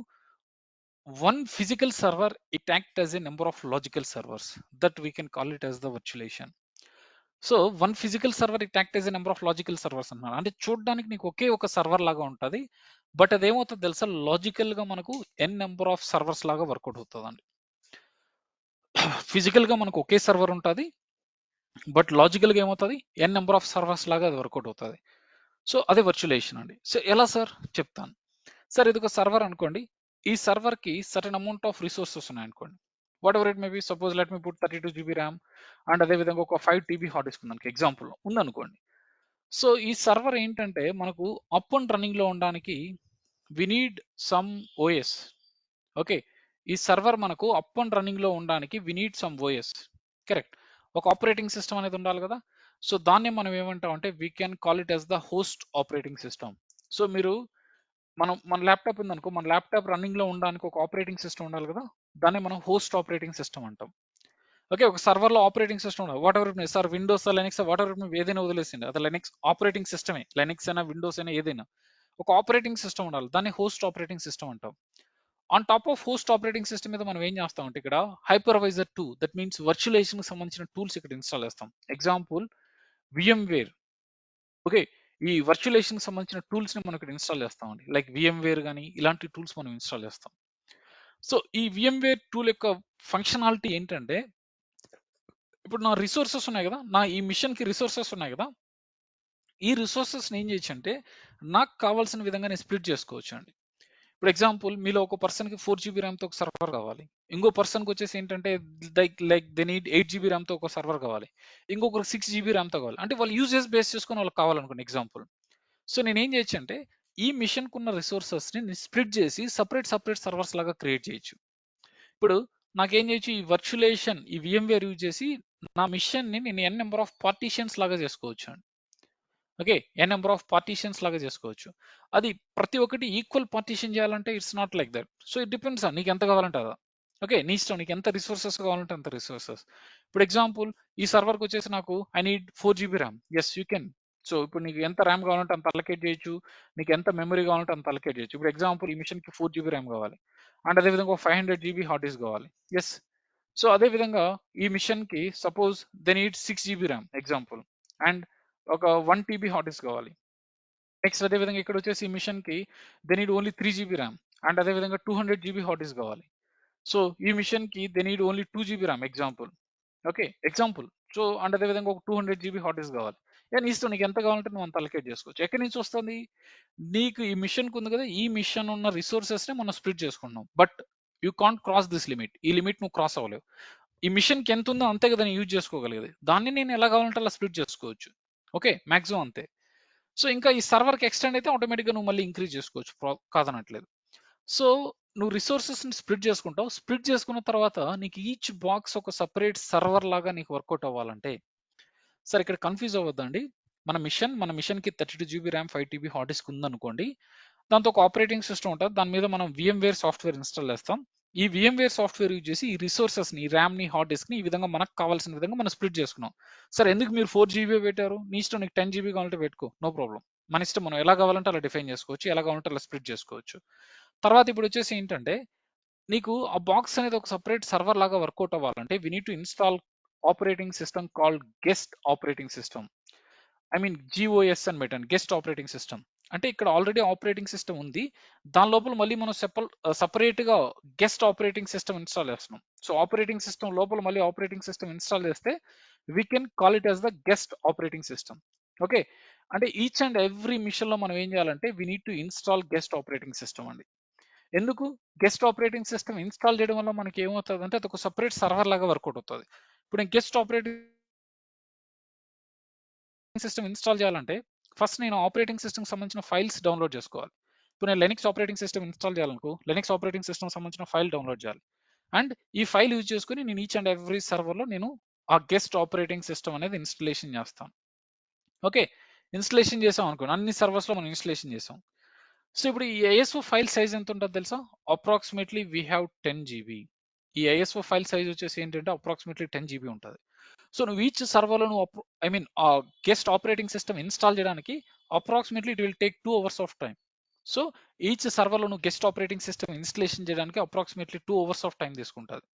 One physical server it act as a number of logical servers, that we can call it as the virtualization. So one physical server it act as a number of logical servers అన్నారు. అంటే చూడడానికి నీకు ఒకే ఒక server లాగా ఉంటుంది, but అదేమవుతుంది తెలుసా, లాజికల్గా మనకు ఎన్ నెంబర్ ఆఫ్ సర్వర్స్ లాగా వర్కౌట్ అవుతుందండి. ఫిజికల్గా మనకు ఒకే సర్వర్ ఉంటుంది, బట్ లాజికల్గా ఏమవుతుంది, ఎన్ నెంబర్ ఆఫ్ సర్వర్స్ లాగా అది వర్కౌట్ అవుతుంది. సో అదే వర్చువలైజేషన్ అండి. సో ఎలా సార్ చెప్తాను. సార్ ఇది ఒక సర్వర్ అనుకోండి. ఈ సర్వర్ కి సర్టన్ అమౌంట్ ఆఫ్ రిసోర్సెస్ ఉన్నాయి అనుకోండి. Whatever it may be, suppose let me put 32 GB RAM and అదే విధంగా ఒక 5 టీబీ హార్డ్ డిస్క్ ఉంది ఎగ్జాంపుల్ ఉందనుకోండి. సో ఈ సర్వర్ ఏంటంటే మనకు అప్ అండ్ రన్నింగ్ లో ఉండడానికి we need some OS. Okay, ఈ సర్వర్ మనకు అప్ అండ్ రన్నింగ్ లో ఉండడానికి we need some OS. Correct, ఒక ఆపరేటింగ్ సిస్టమ్ అనేది ఉండాలి కదా. సో దాన్ని మనం ఏమంటాం అంటే we can call it as the host operating system. So మీరు మన ల్యాప్టాప్ ఉందనుకో, మన ల్యాప్టాప్ రన్నింగ్ లో ఉండడానికి ఒక ఆపరేటింగ్ సిస్టమ్ ఉండాలి కదా, దాన్ని మనం హోస్ట్ ఆపరేటింగ్ సిస్టమ్ అంటాం. ఓకే, ఒక సర్వర్ లో ఆపరేటింగ్ సిస్టమ్ ఉండాలి. What ever sir Windows లెనిక్స్ what ever ఏదైనా వదిలేసింది, అది లెనిక్స్ ఆపరేటింగ్ సిస్టమే. లెనిక్స్ అయినా విండోస్ అయినా ఏదైనా ఒక ఆపరేటింగ్ సిస్టమ్ ఉండాలి, దాన్ని హోస్ట్ ఆపరేటింగ్ సిస్టమ్ అంటాం. On top of host operating system మీద మనం ఏం చేస్తాం అంటే ఇక్కడ హైపర్వైజర్ 2, దట్ మీన్స్ వర్చువలైజేషన్ కి సంబంధించిన టూల్స్ ఇక్కడ ఇన్స్టాల్ చేస్తాం. Example VMware. ఓకే, ఈ వర్చువలైజేషన్ కి సంబంధించిన టూల్స్ ని మనం ఇక్కడ ఇన్స్టాల్ చేస్తామండి. లైక్ VMware కానీ ఇలాంటి టూల్స్ మనం ఇన్స్టాల్ చేస్తాం. సో ఈ VMware టూల్ యొక్క ఫంక్షనాలిటీ ఏంటంటే, ఇప్పుడు నా రిసోర్సెస్ ఉన్నాయి కదా, నా ఈ మిషన్ కి రిసోర్సెస్ ఉన్నాయి కదా, ఈ రిసోర్సెస్ ఏం చేయొచ్చు అంటే నాకు కావాల్సిన విధంగా నేను స్ప్లిట్ చేసుకోవచ్చు అండి. ఇప్పుడు ఎగ్జాంపుల్ మీలో ఒక పర్సన్ కి 4 జీబీ ర్యామ్ తో ఒక సర్వర్ కావాలి, ఇంకో పర్సన్ కి వచ్చేసి ఏంటంటే like they need 8 GB RAM తో ఒక సర్వర్ కావాలి, ఇంకొకరు 6 జీబీ ర్యామ్ తో కావాలి. అంటే వాళ్ళు యూజెస్ బేస్ చేసుకొని వాళ్ళకి కావాలనుకోండి ఎగ్జాంపుల్. సో నేను ఏం చేయొచ్చు అంటే ఈ మిషన్ కున్న రిసోర్సెస్ ని స్ప్లిట్ చేసి సపరేట్ సర్వర్స్ లాగా క్రియేట్ చేయొచ్చు. ఇప్పుడు నాకేం చేయొచ్చు, ఈ వర్చువలైజేషన్ ఈ VMware యూజ్ చేసి నా మిషన్ ని నేను n నెంబర్ ఆఫ్ పార్టీషన్స్ లాగా చేసుకోవచ్చు అండి. Okay, n number of partitions లాగా చేసుకోవచ్చు. అది ప్రతి ఒక్కటి ఈక్వల్ పార్టీషన్ చేయాలంటే it's not like that. So it depends నీకు ఎంత కావాలంటే అదా. ఓకే, నీ ఇష్టం, నీకు ఎంత రిసోర్సెస్ కావాలంటే అంత రిసోర్సెస్. ఇప్పుడు ఎగ్జాంపుల్ ఈ సర్వర్కి వచ్చేసి నాకు I need 4 GB RAM. Yes you can. So ఇప్పుడు నీకు ఎంత ర్యామ్ కావాలంటే అంత అలకేట్ చేయొచ్చు, నీకు ఎంత మెమరీ కావాలంటే అంత అలకేట్ చేయొచ్చు. ఇప్పుడు ఎగ్జాంపుల్ ఈ మిషన్కి 4 జీబీ ర్యామ్ కావాలి అండ్ అదేవిధంగా 500 జీబీ హార్డ్ డిస్క్ కావాలి. ఎస్, సో అదే విధంగా ఈ మిషన్ కి suppose they need 6 GB RAM example and ఒక 1 టీబీ హార్డ్ డిస్క్ కావాలి. నెక్స్ట్ అదే విధంగా ఇక్కడ వచ్చేసి ఈ మిషన్ కి they need only 3 GB RAM and అదే విధంగా 200 జీబీ హార్డ్ డిస్క్ కావాలి. సో ఈ మిషన్ కి they need only 2 GB RAM example. Okay example. So and అదే విధంగా ఒక 200 జీబీ హార్డ్ డిస్క్ కావాలి. నీ ఇష్టం, నీకు ఎంత కావాలంటే నువ్వు అంత అలకేట్ చేసుకోవచ్చు. ఎక్కడి నుంచి వస్తుంది, నీకు ఈ మిషన్ కు ఉంది కదా, ఈ మిషన్ ఉన్న రిసోర్సెస్ ని మనం స్ప్లిట్ చేసుకున్నాం. But you can't cross this limit. ఈ లిమిట్ నువ్వు క్రాస్ అవ్వలేవు. ఈ మిషన్ కి ఎంత ఉందో అంతే కదా నేను యూజ్ చేసుకోగలిగేది, దాన్ని నేను ఎలా కావాలంటే అలా స్ప్లిట్ చేసుకోవచ్చు. ఓకే, మాక్సిమం అంతే. సో ఇంకా ఈ సర్వర్కి ఎక్స్టెండ్ అయితే ఆటోమేటిక్గా నువ్వు మళ్ళీ ఇంక్రీజ్ చేసుకోవచ్చు, కాదనట్లేదు. సో నువ్వు రిసోర్సెస్ని స్ప్లిట్ చేసుకుంటావు. స్ప్లిట్ చేసుకున్న తర్వాత నీకు ఈచ్ బాక్స్ ఒక సపరేట్ సర్వర్ లాగా నీకు వర్కౌట్ అవ్వాలంటే, సరే ఇక్కడ కన్ఫ్యూజ్ అవ్వద్దండి. మన మిషన్కి 32 GB RAM 5 TB hard disc ఉందనుకోండి, దాంతో ఒక ఆపరేటింగ్ సిస్టమ్ ఉంటుంది, దాని మీద మనం VMware సాఫ్ట్వేర్ ఇన్స్టాల్ చేస్తాం. ఈ VMware సాఫ్ట్వేర్ యూజ్ చేసి ఈ రిసోర్సెస్ని, ఈ ర్యామ్ని, హార్డ్ డిస్క్ని ఈ విధంగా మనకు కావాల్సిన విధంగా మనం స్ప్లిట్ చేసుకున్నాం. సరే ఎందుకు మీరు 4 జీబీ పెట్టారు, నీ ఇష్టం, నీకు 10 జీబీ కావాలంటే పెట్టుకో, నో ప్రాబ్లం. మన ఇష్టం, మనం ఎలా కావాలంటే అలా డిఫైన్ చేసుకోవచ్చు, ఎలా కావాలంటే అలా స్ప్లిట్ చేసుకోవచ్చు. తర్వాత ఇప్పుడు వచ్చేసి ఏంటంటే నీకు ఆ బాక్స్ అనేది ఒక సపరేట్ సర్వర్ లాగా వర్కౌట్ అవ్వాలంటే we need to install operating system called guest operating system. I mean GOS అని పెట్టండి, గెస్ట్ ఆపరేటింగ్ సిస్టమ్. అంటే ఇక్కడ ఆల్రెడీ ఆపరేటింగ్ సిస్టమ్ ఉంది, దాని లోపల మళ్ళీ మనం సపరేట్ గా గెస్ట్ ఆపరేటింగ్ సిస్టమ్ ఇన్స్టాల్ చేస్తున్నాం. సో ఆపరేటింగ్ సిస్టమ్ లోపల మళ్ళీ ఆపరేటింగ్ సిస్టమ్ ఇన్స్టాల్ చేస్తే we can call it as the guest operating system. Okay, అంటే ఈచ్ అండ్ ఎవ్రీ మిషన్ లో మనం ఏం చేయాలంటే we need to install guest operating system అండి. ఎందుకు, గెస్ట్ ఆపరేటింగ్ సిస్టమ్ ఇన్స్టాల్ చేయడం వల్ల మనకి ఏమవుతుంది అంటే అది ఒక సపరేట్ సర్వర్ లాగా వర్కౌట్ అవుతుంది. ఇప్పుడు నేను గెస్ట్ ఆపరేటింగ్ సిస్టమ్ ఇన్స్టాల్ చేయాలంటే ఫస్ట్ నేను ఆపరేటింగ్ సిస్టమ్ సంబంధించిన ఫైల్స్ డౌన్లోడ్ చేసుకోవాలి. ఇప్పుడు నేను లెనిక్స్ ఆపరేటింగ్ సిస్టమ్ ఇన్స్టాల్ చేయాలనుకో, లెనిక్స్ ఆపరేటింగ్ సిస్టమ్ సంబంధించిన ఫైల్ డౌన్లోడ్ చేయాలి. అండ్ ఈ ఫైల్ యూజ్ చేసుకుని నేను ఈచ్ అండ్ ఎవ్రీ సర్వర్లో నేను ఆ గెస్ట్ ఆపరేటింగ్ సిస్టమ్ అనేది ఇన్స్టలేషన్ చేస్తాను. ఓకే, ఇన్స్టలేషన్ చేసాం అనుకోండి, అన్ని సర్వర్స్లో మనం ఇన్స్టలేషన్ చేసాం. సో ఇప్పుడు ఈ ISO ఫైల్ సైజ్ ఎంత ఉంటుంది తెలుసా, అప్రాక్సిమేట్లీ వీ హ్యావ్ 10 GB. ఈ ISO ఫైల్ సైజ్ వచ్చేసి ఏంటంటే అప్రాక్సిమేట్లీ 10 GB ఉంటుంది. సో నువ్వు ఈచ్ సర్వర్లో నువ్వు ఐ మీన్ ఆ గెస్ట్ ఆపరేటింగ్ సిస్టమ్ ఇన్స్టాల్ చేయడానికి approximately it will take 2 hours of time. So each సర్వర్లో నువ్వు గెస్ట్ ఆపరేటింగ్ సిస్టమ్ ఇన్స్టలేషన్ చేయడానికి అప్రాక్సిమేట్లీ 2 hours ఆఫ్ టైం తీసుకుంటుంది.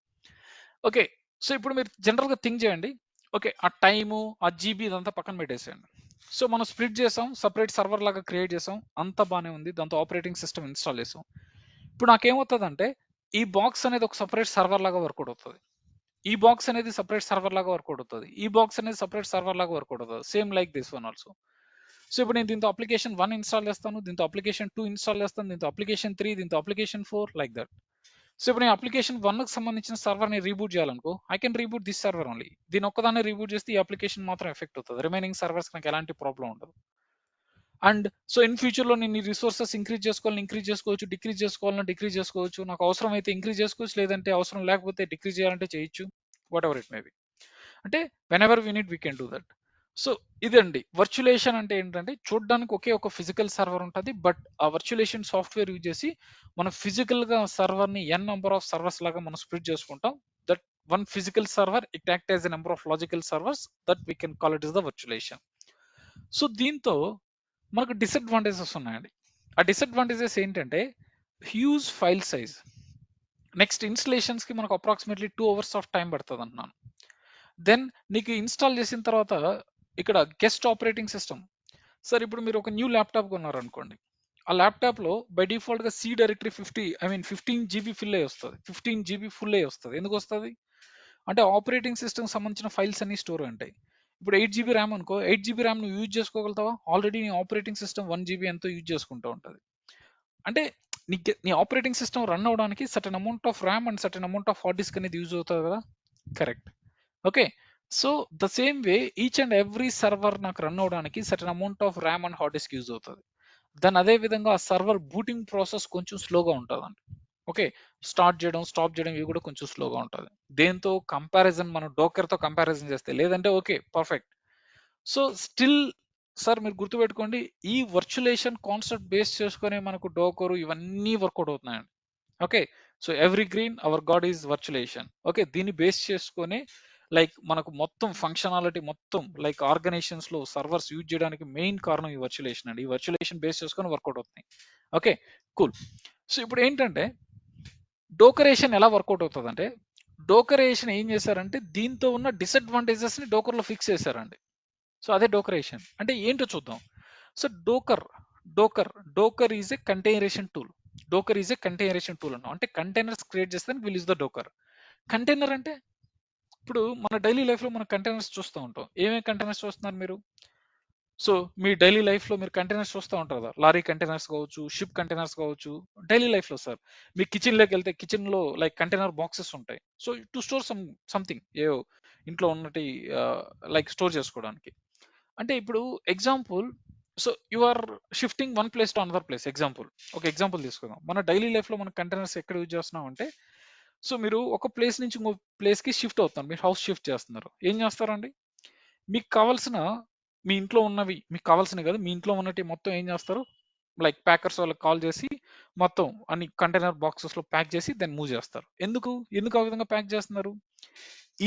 ఓకే, సో ఇప్పుడు మీరు జనరల్గా థింక్ చేయండి. ఓకే, ఆ టైము, ఆ జీబీ ఇదంతా పక్కన పెట్టేసేయండి. సో మనం స్ప్లిట్ చేసాం, సపరేట్ సర్వర్ లాగా క్రియేట్ చేసాం, అంతా బాగానే ఉంది, దాంతో ఆపరేటింగ్ సిస్టమ్ ఇన్స్టాల్ చేసాం. ఇప్పుడు నాకేమవుతుందంటే ఈ బాక్స్ అనేది ఒక సపరేట్ సర్వర్ లాగా వర్కౌట్ అవుతుంది, ఈ బాక్స్ అనేది సపరేట్ సర్వర్ లాగా వర్కౌట్ అవుతుంది, ఈ బాక్స్ అనేది సపరేట్ సర్వర్ లాగా వర్కౌట్ అవుతుంది, same like this one also. So ఇప్పుడు నేను దీంతో అప్లికేషన్ 1 ఇన్స్టాల్ చేస్తాను, దీంతో అప్లికేషన్ 2 ఇన్స్టాల్ చేస్తాను, దీంతో అప్లికేషన్ 3, దీంతో అప్లికేషన్ 4, లైక్ దట్. సో ఇప్పుడు నేను అప్లికేషన్ 1కి సంబంధించిన సర్వర్ని రీబూట్ చేయాలనుకో, I can reboot this server only. దీని ఒక్కదాన్ని రీబూట్ చేస్తే ఈ అప్లికేషన్ మాత్రం ఎఫెక్ట్ అవుతుంది, రిమైనింగ్ సర్వర్స్ నాకు ఎలాంటి ప్రాబ్లం ఉండదు. అండ్ సో ఇన్ ఫ్యూచర్లో నేను ఈ రిసోర్సెస్ ఇంక్రీజ్ చేసుకోవచ్చు, డిక్రీజ్ చేసుకోవచ్చు, నాకు అవసరం అయితే ఇంక్రీజ్ చేసుకోవచ్చు, లేదంటే అవసరం లేకపోతే డిక్రీజ్ చేయాలంటే చేయొచ్చు, whatever it may be. అంటే whenever we need we can do that. So ఇదండి వర్చులేషన్ అంటే ఏంటంటే, చూడడానికి ఒకే ఒక ఫిజికల్ సర్వర్ ఉంటుంది, బట్ ఆ వర్చులేషన్ సాఫ్ట్వేర్ యూజ్ చేసి మనం ఫిజికల్గా సర్వర్ని ఎన్ నెంబర్ ఆఫ్ సర్వర్స్ లాగా మనం స్ప్లిట్ చేసుకుంటాం. That one physical server it act as a number of logical servers, that we can call it is the virtualization. So దీంతో మనకు డిసడ్వాంటేజెస్ ఉన్నాయండి. ఆ డిసడ్వాంటేజెస్ ఏంటంటే హ్యూజ్ ఫైల్ సైజ్, నెక్స్ట్ ఇన్స్టలేషన్స్కి మనకు అప్రాక్సిమేట్లీ 2 hours ఆఫ్ టైం పడుతుంది అంటున్నాను. Then నీకు ఇన్స్టాల్ చేసిన తర్వాత ఇక్కడ గెస్ట్ ఆపరేటింగ్ సిస్టమ్. సార్ ఇప్పుడు మీరు ఒక న్యూ ల్యాప్టాప్ కొన్నారు అనుకోండి, ఆ ల్యాప్టాప్లో బై డిఫాల్ట్గా సి డైరెక్టరీ 15 GB ఫుల్ అయ్యి వస్తుంది, 15 GB ఫుల్ అయ్యి వస్తుంది. ఎందుకు వస్తుంది అంటే ఆపరేటింగ్ సిస్టమ్ సంబంధించిన ఫైల్స్ అన్ని స్టోర్ ఉంటాయి. ఇప్పుడు 8 GB ర్యామ్ అనుకో, 8 GB ర్యామ్ నువ్వు యూజ్ చేసుకోగలుగుతావా? ఆల్రెడీ నీ ఆపరేటింగ్ సిస్టమ్ 1 GB ఎంతో యూజ్ చేసుకుంటూ ఉంటుంది. అంటే నీ ఆపరేటింగ్ సిస్టమ్ రన్ అవడానికి certain amount of RAM and certain amount of hard disk అనేది యూజ్ అవుతుంది కదా, correct. Okay, so the same way each and every server నాకు రన్ అవడానికి certain amount of RAM and hard disk use అవుతుంది. దాని అదే విధంగా ఆ సర్వర్ బూటింగ్ ప్రాసెస్ కొంచెం స్లోగా ఉంటుందండి. ఓకే, స్టార్ట్ చేయడం స్టాప్ చేయడం ఇవి కూడా కొంచెం స్లోగా ఉంటుంది. దేంతో కంపారిజన్ మనం డోకర్తో కంపారిజన్ చేస్తే, లేదంటే okay perfect. So still sir మీరు గుర్తుపెట్టుకోండి, ఈ వర్చులేషన్ కాన్సెప్ట్ బేస్ చేసుకొని మనకు డోకరు ఇవన్నీ వర్కౌట్ అవుతున్నాయండి. Okay, so every green our god is virtualization. Okay, దీన్ని బేస్ చేసుకొని లైక్ మనకు మొత్తం ఫంక్షనాలిటీ మొత్తం లైక్ ఆర్గనైజేషన్స్ లో సర్వర్స్ యూజ్ చేయడానికి మెయిన్ కారణం ఈ వర్చులేషన్ అండి. ఈ వర్చులేషన్ బేస్ చేసుకొని వర్కౌట్ అవుతున్నాయి. Okay, cool. సో ఇప్పుడు ఏంటంటే డోకరేషన్ ఎలా వర్కౌట్ అవుతుంది అంటే, డోకరేషన్ ఏం చేశారంటే దీంతో ఉన్న డిసడ్వాంటేజెస్ ని డోకర్లో ఫిక్స్ చేశారండి. సో అదే డోకరేషన్ అంటే ఏంటో చూద్దాం. So Docker is a containerization tool. Docker is a containerization tool అన్నాం అంటే కంటైనర్స్ క్రియేట్ చేస్తే will is the Docker. Container అంటే ఇప్పుడు మన డైలీ లైఫ్ లో మనం కంటైనర్స్ చూస్తూ ఉంటాం. ఏమేమి కంటైనర్స్ చూస్తున్నారు మీరు? సో మీ డైలీ లైఫ్ లో మీరు కంటైనర్స్ చూస్తూ ఉంటారు కదా, లారీ కంటైనర్స్ కావచ్చు, షిప్ కంటైనర్స్ కావచ్చు. డైలీ లైఫ్ లో సార్ మీ కిచెన్ లోకి వెళ్తే కిచెన్ లో లైక్ కంటైనర్ బాక్సెస్ ఉంటాయి. సో టు స్టోర్ సంథింగ్ ఏ ఇంట్లో ఉన్నటి లైక్ స్టోర్ చేసుకోవడానికి. అంటే ఇప్పుడు example, so you are shifting one place to another place. ఒక ఎగ్జాంపుల్ తీసుకుందాం. మన డైలీ లైఫ్ లో మన కంటైనర్స్ ఎక్కడ యూజ్ చేస్తున్నాం అంటే, సో మీరు ఒక ప్లేస్ నుంచి ఇంకో ప్లేస్ కి షిఫ్ట్ అవుతున్నారు, మీరు హౌస్ షిఫ్ట్ చేస్తున్నారు. ఏం చేస్తారండి, మీకు కావాల్సిన మీ ఇంట్లో ఉన్నవి మీకు కావాల్సినవి కదా, మీ ఇంట్లో ఉన్నటి మొత్తం ఏం చేస్తారు, లైక్ ప్యాకర్స్ వాళ్ళకి కాల్ చేసి మొత్తం అన్ని కంటైనర్ బాక్సెస్ లో ప్యాక్ చేసి దెన్ మూవ్ చేస్తారు. ఎందుకు ఆ విధంగా ప్యాక్ చేస్తున్నారు?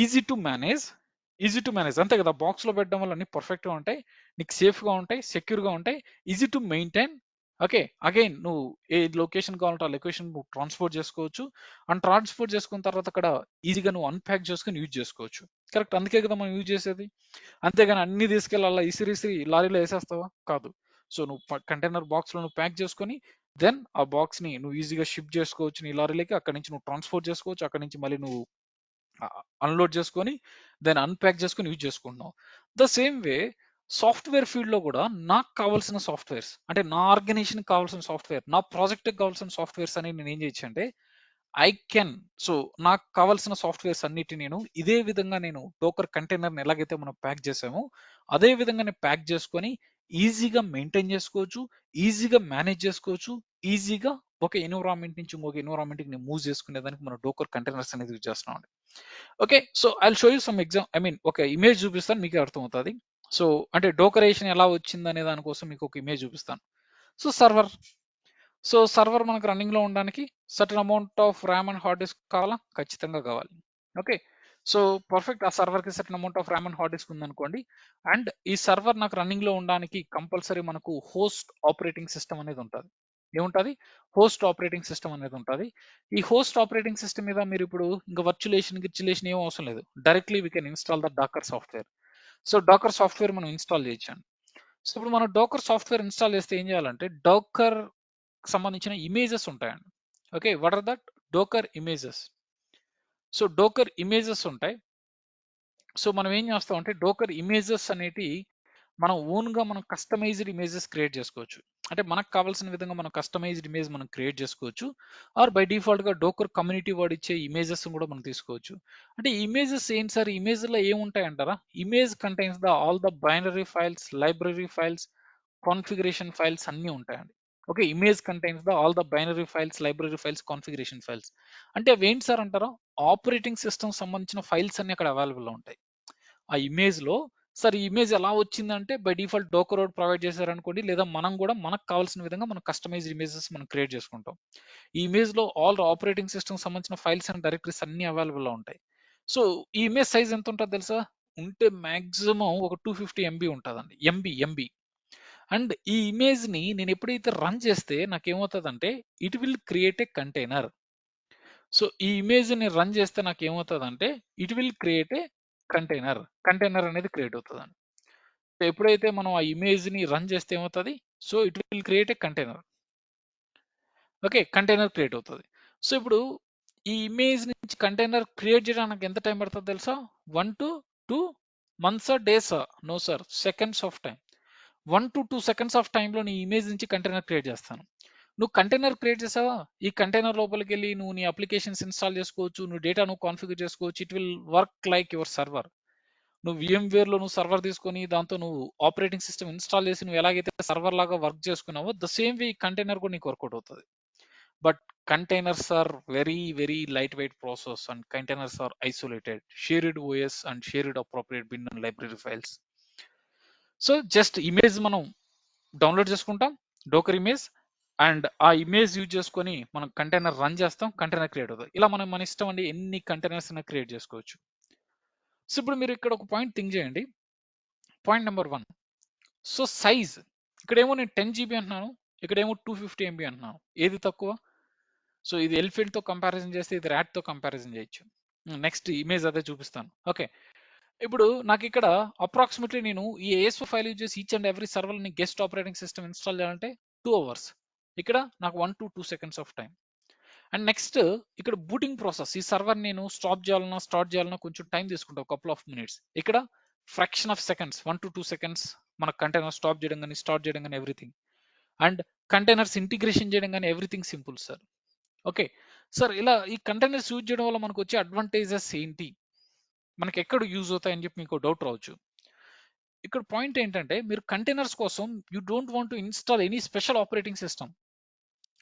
ఈజీ టు మేనేజ్ అంతే కదా. బాక్స్ లో పెట్టడం వల్ల అన్ని పర్ఫెక్ట్ గా ఉంటాయి, నీకు సేఫ్ గా ఉంటాయి, సెక్యూర్ గా ఉంటాయి, easy to maintain. Okay, again నువ్వు ఏ లొకేషన్ కావాలంటే ఆ లొకేషన్ నువ్వు ట్రాన్స్పోర్ట్ చేసుకోవచ్చు. అండ్ ట్రాన్స్పోర్ట్ చేసుకున్న తర్వాత అక్కడ ఈజీగా నువ్వు అన్ప్యాక్ చేసుకుని యూజ్ చేసుకోవచ్చు. కరెక్ట్, అందుకే కదా మనం యూజ్ చేసేది. అంతేగాని అన్ని తీసుకెళ్ళి అలా ఇసిరిసిరి లారీలో వేసేస్తావా? కాదు. సో నువ్వు కంటైనర్ బాక్స్ లో నువ్వు ప్యాక్ చేసుకొని దెన్ ఆ బాక్స్ ని నువ్వు ఈజీగా షిప్ చేసుకోవచ్చు నీ లారీలోకి. అక్కడ నుంచి నువ్వు ట్రాన్స్పోర్ట్ చేసుకోవచ్చు, అక్కడ నుంచి మళ్ళీ నువ్వు అన్లోడ్ చేసుకొని దెన్ అన్ప్యాక్ చేసుకొని యూజ్ చేసుకుంటున్నాం. The same way software field లో కూడా నాకు కావాల్సిన సాఫ్ట్వేర్స్ అంటే నా ఆర్గనైజేషన్ కావాల్సిన సాఫ్ట్వేర్, నా ప్రాజెక్ట్ కావాల్సిన సాఫ్ట్వేర్స్ అని నేను ఏం చేయొచ్చు అంటే ఐ కెన్, సో నాకు కావాల్సిన సాఫ్ట్వేర్స్ అన్నిటి నేను ఇదే విధంగా నేను డోకర్ కంటైనర్ని ఎలాగైతే మనం ప్యాక్ చేసామో అదే విధంగా నేను ప్యాక్ చేసుకొని ఈజీగా మెయింటైన్ చేసుకోవచ్చు, ఈజీగా మేనేజ్ చేసుకోవచ్చు, ఈజీగా ఒక ఎన్విరాన్మెంట్ నుంచి ఇంకొక ఎన్విరాన్మెంట్కి నేను మూవ్ చేసుకునేదానికి మనం డోకర్ కంటైనర్స్ అనేది యూజ్ చేస్తున్నాం. Okay, so I show you some ఒక ఇమేజ్ చూపిస్తాను, మీకు అర్థమవుతుంది. సో అంటే డోకరేషన్ ఎలా వచ్చింది అనే దానికోసం మీకు ఒక ఇమేజ్ చూపిస్తాను. సో సర్వర్ మనకు రన్నింగ్ లో ఉండడానికి certain amount of RAM and hard disk కావాలా? ఖచ్చితంగా కావాలి. ఓకే, సో పర్ఫెక్ట్, ఆ సర్వర్ కి certain amount of RAM and hard disk ఉందనుకోండి. అండ్ ఈ సర్వర్ నాకు రన్నింగ్ లో ఉండడానికి కంపల్సరీ మనకు హోస్ట్ ఆపరేటింగ్ సిస్టమ్ అనేది ఉంటుంది. ఏముంటుంది? హోస్ట్ ఆపరేటింగ్ సిస్టమ్ అనేది ఉంటుంది. ఈ హోస్ట్ ఆపరేటింగ్ సిస్టమ్ మీద మీరు ఇప్పుడు ఇంకా గిర్చులేషన్ ఏం అవసరం లేదు, directly we can install the Docker software. So Docker software మనం ఇన్స్టాల్ చేయొచ్చండి. సో ఇప్పుడు మనం డోకర్ సాఫ్ట్వేర్ ఇన్స్టాల్ చేస్తే ఏం చేయాలంటే డోకర్ సంబంధించిన ఇమేజెస్ ఉంటాయండి. Okay, what are that? Docker images. So Docker images ఉంటాయి. సో మనం ఏం చేస్తాం అంటే డోకర్ ఇమేజెస్ అనేటి మనం ఓన్గా మనం కస్టమైజ్డ్ ఇమేజెస్ క్రియేట్ చేసుకోవచ్చు. అంటే మనకు కావాల్సిన విధంగా మనం కస్టమైజ్డ్ ఇమేజ్ మనం క్రియేట్ చేసుకోవచ్చు. ఆర్ బై డిఫాల్ట్గా డోకర్ కమ్యూనిటీ వాడు ఇచ్చే ఇమేజెస్ కూడా మనం తీసుకోవచ్చు. అంటే ఇమేజెస్ ఏంటి సార్, ఇమేజ్లో ఏముంటాయి అంటారా? Image contains the all the binary files, library files, configuration files అన్నీ ఉంటాయండి. Okay, image contains the all the binary files, library files, configuration files. అంటే అవి ఏంటి సార్ అంటారా? ఆపరేటింగ్ సిస్టమ్ సంబంధించిన ఫైల్స్ అన్ని అక్కడ అవైలబుల్లో ఉంటాయి. ఆ ఇమేజ్లో సార్ ఈ ఇమేజ్ ఎలా వచ్చిందంటే బై డిఫాల్ట్ డోకర్ రోడ్ ప్రొవైడ్ చేశారనుకోండి, లేదా మనం కూడా మనకు కావాల్సిన విధంగా మనం కస్టమైజ్డ్ ఇమేజెస్ మనం క్రియేట్ చేసుకుంటాం. ఈ ఇమేజ్లో ఆల్ ఆపరేటింగ్ సిస్టమ్ సంబంధించిన ఫైల్స్ అండ్ డైరెక్టరీస్ అన్ని అవైలబుల్లో ఉంటాయి. సో ఈ ఇమేజ్ సైజ్ ఎంత ఉంటుందో తెలుసా? ఉంటే మ్యాక్సిమం ఒక 250 MB ఉంటుందండి. ఎంబీ. అండ్ ఈ ఇమేజ్ ని నేను ఎప్పుడైతే రన్ చేస్తే నాకేమవుతుందంటే it will create a container. So ఈ ఇమేజ్ ని రన్ చేస్తే నాకు ఏమవుతుందంటే it will create a container అనేది క్రియేట్ అవుతుందండి. సో ఎప్పుడైతే మనం ఆ ఇమేజ్ ని రన్ చేస్తే ఏమవుతుంది? So it will create a container. Okay, container create అవుతుంది. సో ఇప్పుడు ఈ ఇమేజ్ నుంచి కంటైనర్ క్రియేట్ చేయడానికి ఎంత టైం పడుతుంది తెలుసా? 1 to 2 months days? No sir, seconds of time. 1 to 2 seconds of టైంలో నీ ఇమేజ్ నుంచి కంటైనర్ క్రియేట్ చేస్తాను. నువ్వు కంటైనర్ క్రియేట్ చేసావా, ఈ కంటైనర్ లోపలికి వెళ్ళి నువ్వు నీ అప్లికేషన్స్ ఇన్స్టాల్ చేసుకోవచ్చు, నువ్వు డేటా నువ్వు కాన్ఫిగర్ చేసుకోవచ్చు. It will work like your server. నువ్వు VMware లో నువ్వు సర్వర్ తీసుకొని దాంతో నువ్వు ఆపరేటింగ్ సిస్టమ్ ఇన్స్టాల్ చేసి నువ్వు ఎలాగైతే సర్వర్ లాగా వర్క్ చేసుకున్నావో ద సేమ్ వే ఈ కంటైనర్ కూడా నీకు వర్కౌట్ అవుతుంది. But containers are very light weight process and containers are isolated, shared OS and shared appropriate bin and library files. So just image మనం డౌన్లోడ్ చేసుకుంటాం, Docker image, and ఆ image use చేసుకొని మనం container run చేస్తాం, container create అవుతుంది. ఇలా మనం మన ఇష్టం అండి ఎన్ని కంటైనర్స్ అయినా క్రియేట్ చేసుకోవచ్చు. సో ఇప్పుడు మీరు ఇక్కడ ఒక పాయింట్ థింక్ చేయండి. Point number 1. సో సైజ్, ఇక్కడేమో నేను 10 GB అంటున్నాను, ఇక్కడేమో 250 MB అంటున్నాను. ఏది తక్కువ? సో ఇది ఎలిఫెంట్తో కంపారిజన్ చేస్తే ఇది ర్యాట్తో కంపారిజన్ చేయొచ్చు. నెక్స్ట్ ఇమేజ్ అదే చూపిస్తాను. ఓకే, ఇప్పుడు నాకు ఇక్కడ అప్రాక్సిమేట్లీ నేను ఈ ASO ఫైల్ యూజ్ చేసి ఈచ్ అండ్ ఎవ్రీ సర్వర్ని గెస్ట్ ఆపరేటింగ్ సిస్టమ్ ఇన్స్టాల్ చేయాలంటే 2 hours. ఇక్కడ నాకు 1 to 2 seconds of time. And next ఇక్కడ బూటింగ్ ప్రాసెస్, ఈ సర్వర్ నేను స్టాప్ చేయాలన్నా స్టార్ట్ చేయాలన్నా కొంచెం టైం తీసుకుంటా, కపుల్ ఆఫ్ మినిట్స్. ఇక్కడ fraction of seconds, 1 to 2 seconds మన కంటైనర్ స్టాప్ చేయడం కానీ స్టార్ట్ చేయడం కానీ ఎవ్రీథింగ్. అండ్ కంటైనర్స్ ఇంటిగ్రేషన్ చేయడం కానీ everything simple sir. Okay sir, ఇలా ఈ కంటైనర్స్ యూజ్ చేయడం వల్ల మనకు వచ్చే అడ్వాంటేజెస్ ఏంటి, మనకి ఎక్కడ యూజ్ అవుతాయని చెప్పి మీకు డౌట్ రావచ్చు. ఇక్కడ పాయింట్ ఏంటంటే మీరు కంటైనర్స్ కోసం you don't want to install any special operating system.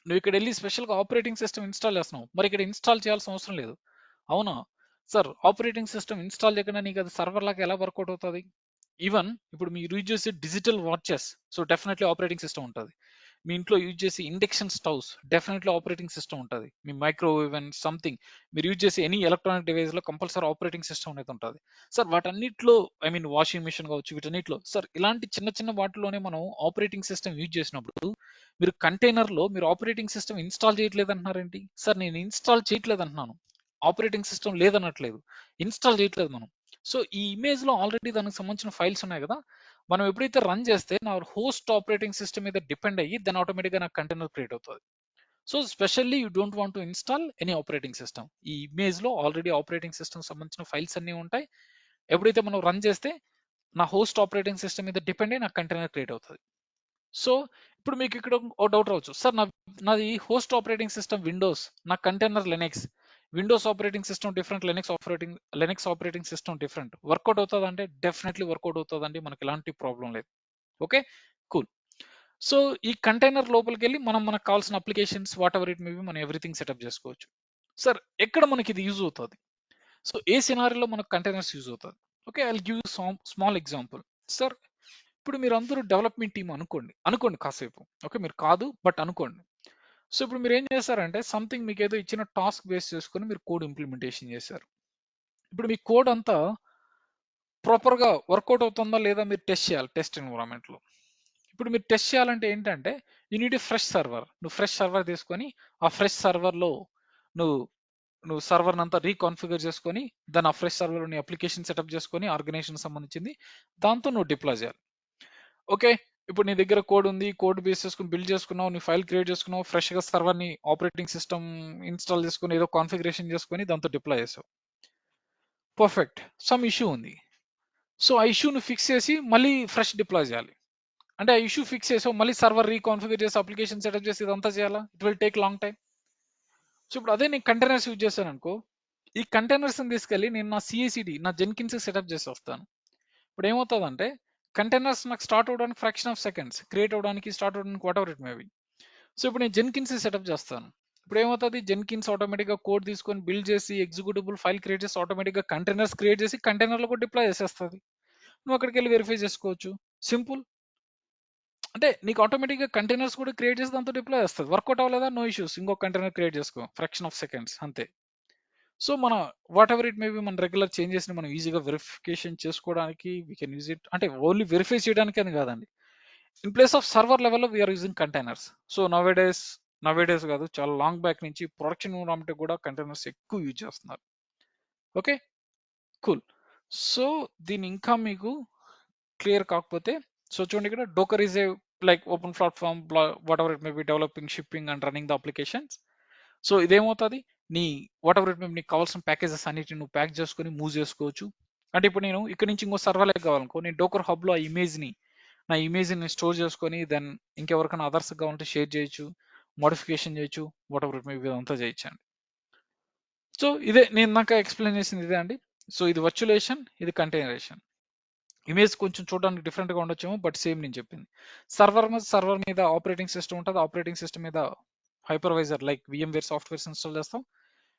నువ్వు ఇక్కడ వెళ్ళి స్పెషల్గా ఆపరేటింగ్ సిస్టమ్ ఇన్స్టాల్ చేస్తున్నావు, మరి ఇక్కడ ఇన్స్టాల్ చేయాల్సిన అవసరం లేదు. అవునా సార్? ఆపరేటింగ్ సిస్టమ్ ఇన్స్టాల్ చేయకుండా నీకు అది సర్వర్ లాగా ఎలా వర్కౌట్ అవుతుంది? ఈవెన్ ఇప్పుడు మీరు యూజ్ చేసే digital watches, so definitely operating system ఉంటుంది. మీ ఇంట్లో యూజ్ చేసే induction stoves, definitely operating system ఉంటుంది. మీ మైక్రోవేవ్ అండ్ సంథింగ్ మీరు యూజ్ చేసే ఎనీ ఎలక్ట్రానిక్ డివైస్లో కంపల్సరీ ఆపరేటింగ్ సిస్టమ్ అనేది ఉంటుంది. సార్ వాటన్నిటిలో, ఐ మీన్ వాషింగ్ మిషన్ కావచ్చు, వీటన్నిటిలో సార్ ఇలాంటి చిన్న వాటిలోనే మనం ఆపరేటింగ్ సిస్టమ్ యూజ్ చేసినప్పుడు మీరు కంటైనర్లో మీరు ఆపరేటింగ్ సిస్టమ్ ఇన్స్టాల్ చేయట్లేదు అంటున్నారేంటి సార్? నేను ఇన్స్టాల్ చేయట్లేదు అంటున్నాను, ఆపరేటింగ్ సిస్టమ్ లేదనట్లేదు, ఇన్స్టాల్ చేయట్లేదు మనం. సో ఈ ఇమేజ్ లో ఆల్రెడీ దానికి సంబంధించిన ఫైల్స్ ఉన్నాయి కదా, మనం ఎప్పుడైతే రన్ చేస్తే నా హోస్ట్ ఆపరేటింగ్ సిస్టమ్ మీద డిపెండ్ అయ్యి దాని ఆటోమేటిక్గా నాకు కంటైనర్ క్రియేట్ అవుతుంది. So specially you don't want to install any operating system. ఈ ఇమేజ్ లో ఆల్రెడీ ఆపరేటింగ్ సిస్టమ్ సంబంధించిన ఫైల్స్ అన్ని ఉంటాయి. ఎప్పుడైతే మనం రన్ చేస్తే నా హోస్ట్ ఆపరేటింగ్ సిస్టమ్ మీద డిపెండ్ అయ్యి నాకు కంటైనర్ క్రియేట్ అవుతుంది. సో ఇప్పుడు మీకు ఇక్కడ ఓ డౌట్ రావచ్చు, సార్ నాది హోస్ట్ ఆపరేటింగ్ సిస్టమ్ విండోస్, నా container లెనెక్స్. Windows operating system different, Linux operating system different. Work out అవుతుంది అంటే డెఫినెట్లీ వర్కౌట్ అవుతుందండి, మనకి ఎలాంటి ప్రాబ్లం లేదు. Okay cool. సో ఈ కంటైనర్ లోపలికి వెళ్ళి మనం మనకు కావాల్సిన applications whatever it maybe మనం ఎవ్రీథింగ్ సెటప్ చేసుకోవచ్చు. సార్ ఎక్కడ మనకి ఇది యూజ్ అవుతుంది? సో ఏ సినారీలో మనకు కంటైనర్స్ యూజ్ అవుతుంది? Okay, I will give small example. Sir ఇప్పుడు మీరు అందరూ డెవలప్మెంట్ టీమ్ అనుకోండి కాసేపు. ఓకే, మీరు కాదు బట్ అనుకోండి. సో ఇప్పుడు మీరు ఏం చేస్తారంటే సంథింగ్ మీకు ఏదో ఇచ్చిన టాస్క్ బేస్ చేసుకొని మీరు కోడ్ ఇంప్లిమెంటేషన్ చేశారు. ఇప్పుడు మీ కోడ్ అంతా ప్రాపర్గా వర్కౌట్ అవుతుందా లేదా మీరు టెస్ట్ చేయాలి టెస్ట్ ఎన్విరాన్మెంట్లో. ఇప్పుడు మీరు టెస్ట్ చేయాలంటే ఏంటంటే యూ నీడ్ ఫ్రెష్ సర్వర్. నువ్వు ఫ్రెష్ సర్వర్ తీసుకొని ఆ ఫ్రెష్ సర్వర్లో నువ్వు సర్వర్ని అంతా రీకాన్ఫిగర్ చేసుకొని దాన్ని ఆ ఫ్రెష్ సర్వర్లో నీ అప్లికేషన్ సెటప్ చేసుకొని ఆర్గనైజేషన్ సంబంధించింది దాంతో నువ్వు డిప్లాయ్ చేయాలి. ఓకే, ఇప్పుడు నీ దగ్గర కోడ్ ఉంది, కోడ్ బేస్ చేసుకుని బిల్డ్ చేసుకున్నావు, నీ ఫైల్ క్రియేట్ చేసుకున్నావు, ఫ్రెష్గా సర్వర్ని ఆపరేటింగ్ సిస్టమ్ ఇన్స్టాల్ చేసుకుని ఏదో కాన్ఫిగరేషన్ చేసుకొని దాంతో డిప్లాయ్ చేసావు. పర్ఫెక్ట్. సమ్ ఇష్యూ ఉంది. సో ఆ ఇష్యూని ఫిక్స్ చేసి మళ్ళీ ఫ్రెష్ డిప్లాయ్ చేయాలి. అంటే ఆ ఇష్యూ ఫిక్స్ చేసి మళ్ళీ సర్వర్ రీకాన్ఫిగర్ చేసి అప్లికేషన్ సెటప్ చేసి ఇదంతా చేయాలా, it will take long time. So ఇప్పుడు అదే నేను కంటైనర్స్ యూజ్ చేశాను అనుకో, ఈ కంటైనర్స్ తీసుకెళ్ళి నేను నా సిఐసిడి నా జెన్కిన్స్ సెటప్ చేసి వస్తాను. ఇప్పుడు ఏమవుతుందంటే కంటైనర్స్ నాకు స్టార్ట్ అవడానికి ఫ్రాక్షన్ ఆఫ్ సెకండ్స్, క్రియేట్ అవడానికి స్టార్ట్ అవడానికి what ever it maybe. So ఇప్పుడు నేను జెన్కిన్స్ సెటప్ చేస్తాను. ఇప్పుడు ఏమవుతుంది, జెన్కిన్స్ ఆటోమేటిక్గా కోడ్ తీసుకొని బిల్డ్ చేసి ఎగ్జిక్యూటబుల్ ఫైల్ క్రియేట్ చేసి ఆటోమేటిక్గా కంటైనర్స్ క్రియేట్ చేసి కంటైనర్లో కూడా డిప్లాయ్ చేసేస్తుంది. నువ్వు అక్కడికి వెళ్ళి వెరిఫై చేసుకోవచ్చు, సింపుల్. అంటే నీకు ఆటోమేటిక్గా కంటైనర్స్ కూడా క్రియేట్ చేసి దాంతో డిప్లాయ్ చేస్తుంది. వర్కౌట్ అవ్వలేదా, నో ఇష్యూస్, ఇంకో కంటైనర్ క్రియేట్ చేసుకో, ఫ్రాక్షన్ ఆఫ్ సెకండ్స్ అంతే. సో మన వాట్ ఎవర్ ఇట్ మేబీ మన రెగ్యులర్ చేంజెస్ని మనం ఈజీగా వెరిఫికేషన్ చేసుకోవడానికి వీ కెన్ యూజ్ ఇట్. అంటే ఓన్లీ వెరిఫై చేయడానికి అని కాదండి, ఇన్ ప్లేస్ ఆఫ్ సర్వర్ లెవెల్లో we're using containers. So nowadays కాదు, చాలా లాంగ్ బ్యాక్ నుంచి ప్రొడక్షన్ ఎన్విరాన్మెంట్ కూడా కంటైనర్స్ ఎక్కువ యూజ్ చేస్తున్నారు. Okay, cool. సో దీని ఇంకా మీకు క్లియర్ కాకపోతే, సో చూడండి ఇక్కడ డోకర్ is a like open platform, whatever it may be developing, shipping and running the applications. So ఇదేమవుతుంది, నీ వాట్ ఎవర్ ఇట్ మే నీకు కావాల్సిన ప్యాకేజెస్ అన్నిటిని నువ్వు ప్యాక్ చేసుకొని మూవ్ చేసుకోవచ్చు. అంటే ఇప్పుడు నేను ఇక్కడ నుంచి ఇంకో సర్వర్ లెక్క కావాలనుకో, నేను డోకర్ హబ్లో ఆ నా ఇమేజ్ని స్టోర్ చేసుకొని దెన్ ఇంకెవరికైనా అదర్స్ కావాలంటే షేర్ చేయొచ్చు, మోడిఫికేషన్ చేయొచ్చు, whatever it may B అంతా చేయొచ్చు అండి. సో ఇదే నేను నాకు ఎక్స్ప్లెయిన్ చేసింది ఇదే అండి. సో ఇది వర్చులేషన్, ఇది కంటైనరేషన్. ఇమేజ్ కొంచెం చూడడానికి డిఫరెంట్గా ఉండొచ్చేమో, బట్ సేమ్ నేను చెప్పింది. సర్వర్ మీద ఆపరేటింగ్ సిస్టమ్ ఉంటుంది, ఆపరేటింగ్ సిస్టమ్ మీద hypervisor like VMware softwares install చేస్తాం.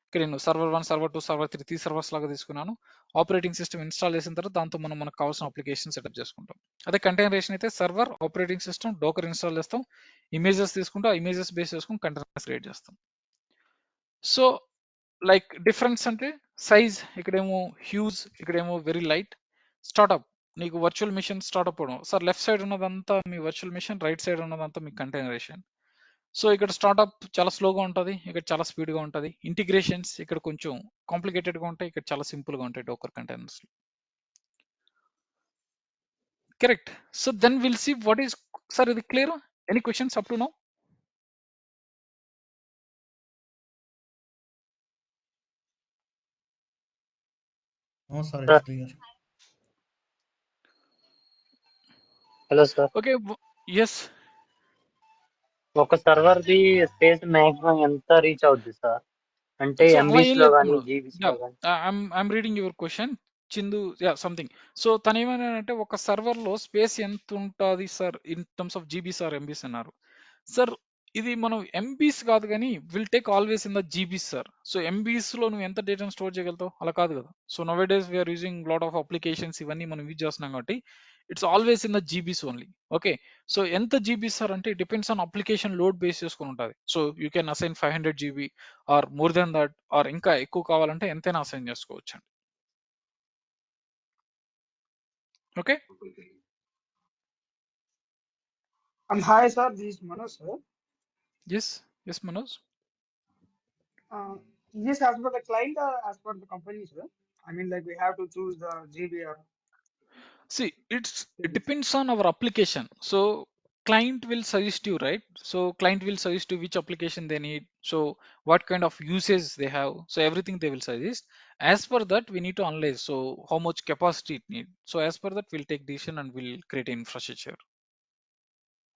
ఇక్కడ నేను సర్వర్ 1, సర్వర్ 2, సర్వర్ 3 సర్వర్స్ లాగా తీసుకున్నాను. ఆపరేటింగ్ సిస్టమ్ ఇన్స్టాల్ చేసిన తర్వాత దాంతో మనకు కావాల్సిన అప్లికేషన్ సెటప్ చేసుకుంటాం. అదే కంటైనరేషన్ అయితే సర్వర్, ఆపరేటింగ్ సిస్టమ్, డోకర్ ఇన్స్టాల్ చేస్తాం, ఇమేజెస్ తీసుకుంటాం, ఆ ఇమేజెస్ బేస్ చేసుకుని కంటైనర్స్ క్రియేట్ చేస్తాం. సో లైక్ డిఫరెన్స్ అంటే సైజ్, ఇక్కడేమో హ్యూజ్, ఇక్కడేమో వెరీ లైట్. స్టార్ట్అప్, నీకు వర్చువల్ మిషన్ స్టార్ట్అప్ అవడం, సార్ లెఫ్ట్ సైడ్ ఉన్నదంతా మీ వర్చువల్ మిషన్, రైట్ సైడ్ ఉన్నదంతా మీ కంటైనరేషన్. సో ఇక్కడ స్టార్ట్అప్ చాలా స్లోగా ఉంటుంది, ఇక్కడ చాలా స్పీడ్గా ఉంటుంది. ఇంటిగ్రేషన్స్ ఇక్కడ కొంచెం కాంప్లికేటెడ్గా ఉంటాయి, ఇక్కడ చాలా సింపుల్గా ఉంటాయి Docker containers. Correct. So then will see what is, sir ఇది clear? Any questions up to now? No, sir, it's clear. Hello sir, okay, yes. ఒక సర్వర్ ది స్పేస్ మాక్సిమం ఎంత రీచ్ అవుద్ది సార్? అంటే సో అలా ఎంబీస్ ఏం లో లేదు కానీ తమ్ముడు. జీబీస్ యా, లో కానీ? ఐఎమ్ రీడింగ్ యువర్ క్వశ్చన్ చిందు, యా సంథింగ్. సో తను ఏమైనా ఒక సర్వర్లో స్పేస్ ఎంత ఉంటుంది sir in terms of GBs or MBs అన్నారు. సార్ ఇది మనం ఎంబీస్ కాదు కానీ will take always in the GBs sir. So MBs లో నువ్వు ఎంత డేటాను స్టోర్ చేయగలుగుతావు, అలా కాదు కదా. So nowadays we're using lot of applications, ఇవన్నీ మనం యూజ్ చేస్తున్నాం కాబట్టి it's always in the GBs only. Okay, so ఎంత జీబీస్ సార్ అంటే depends on application load base చేసుకుని ఉంటుంది. So you can assign 500 GB or more than that, are ఇంకా ఎక్కువ కావాలంటే ఎంతైనా అసైన్ చేసుకోవచ్చు అండి. Okay, Hi sir, this is Manoj sir. Yes Manoj. Is this as per the client or as per the company sir? I mean like we have to choose the GB or See, it GB. depends on our application. So client will suggest you, right? So client will suggest you which application they need, so what kind of usage they have, so everything they will suggest. As per that we need to analyze, so how much capacity it need. So as per that we'll take decision and we'll create infrastructure.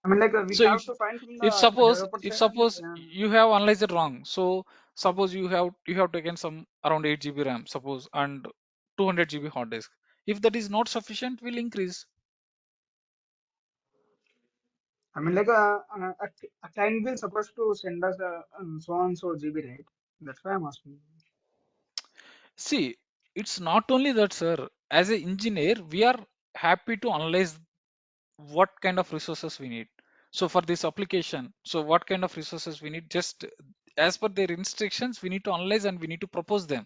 I mean like we So have to find from the developer if side suppose and you have analyzed it wrong, so suppose you have taken some around 8 GB RAM suppose and 200 GB hard disk. If that is not sufficient, we'll increase. I mean like a client will supposed to send us so and so GB, right? That's why I'm asking. See, it's not only that, sir. As an engineer, we are happy to analyze what kind of resources we need. So for this application, so what kind of resources we need, just as per their instructions, we need to analyze and we need to propose them.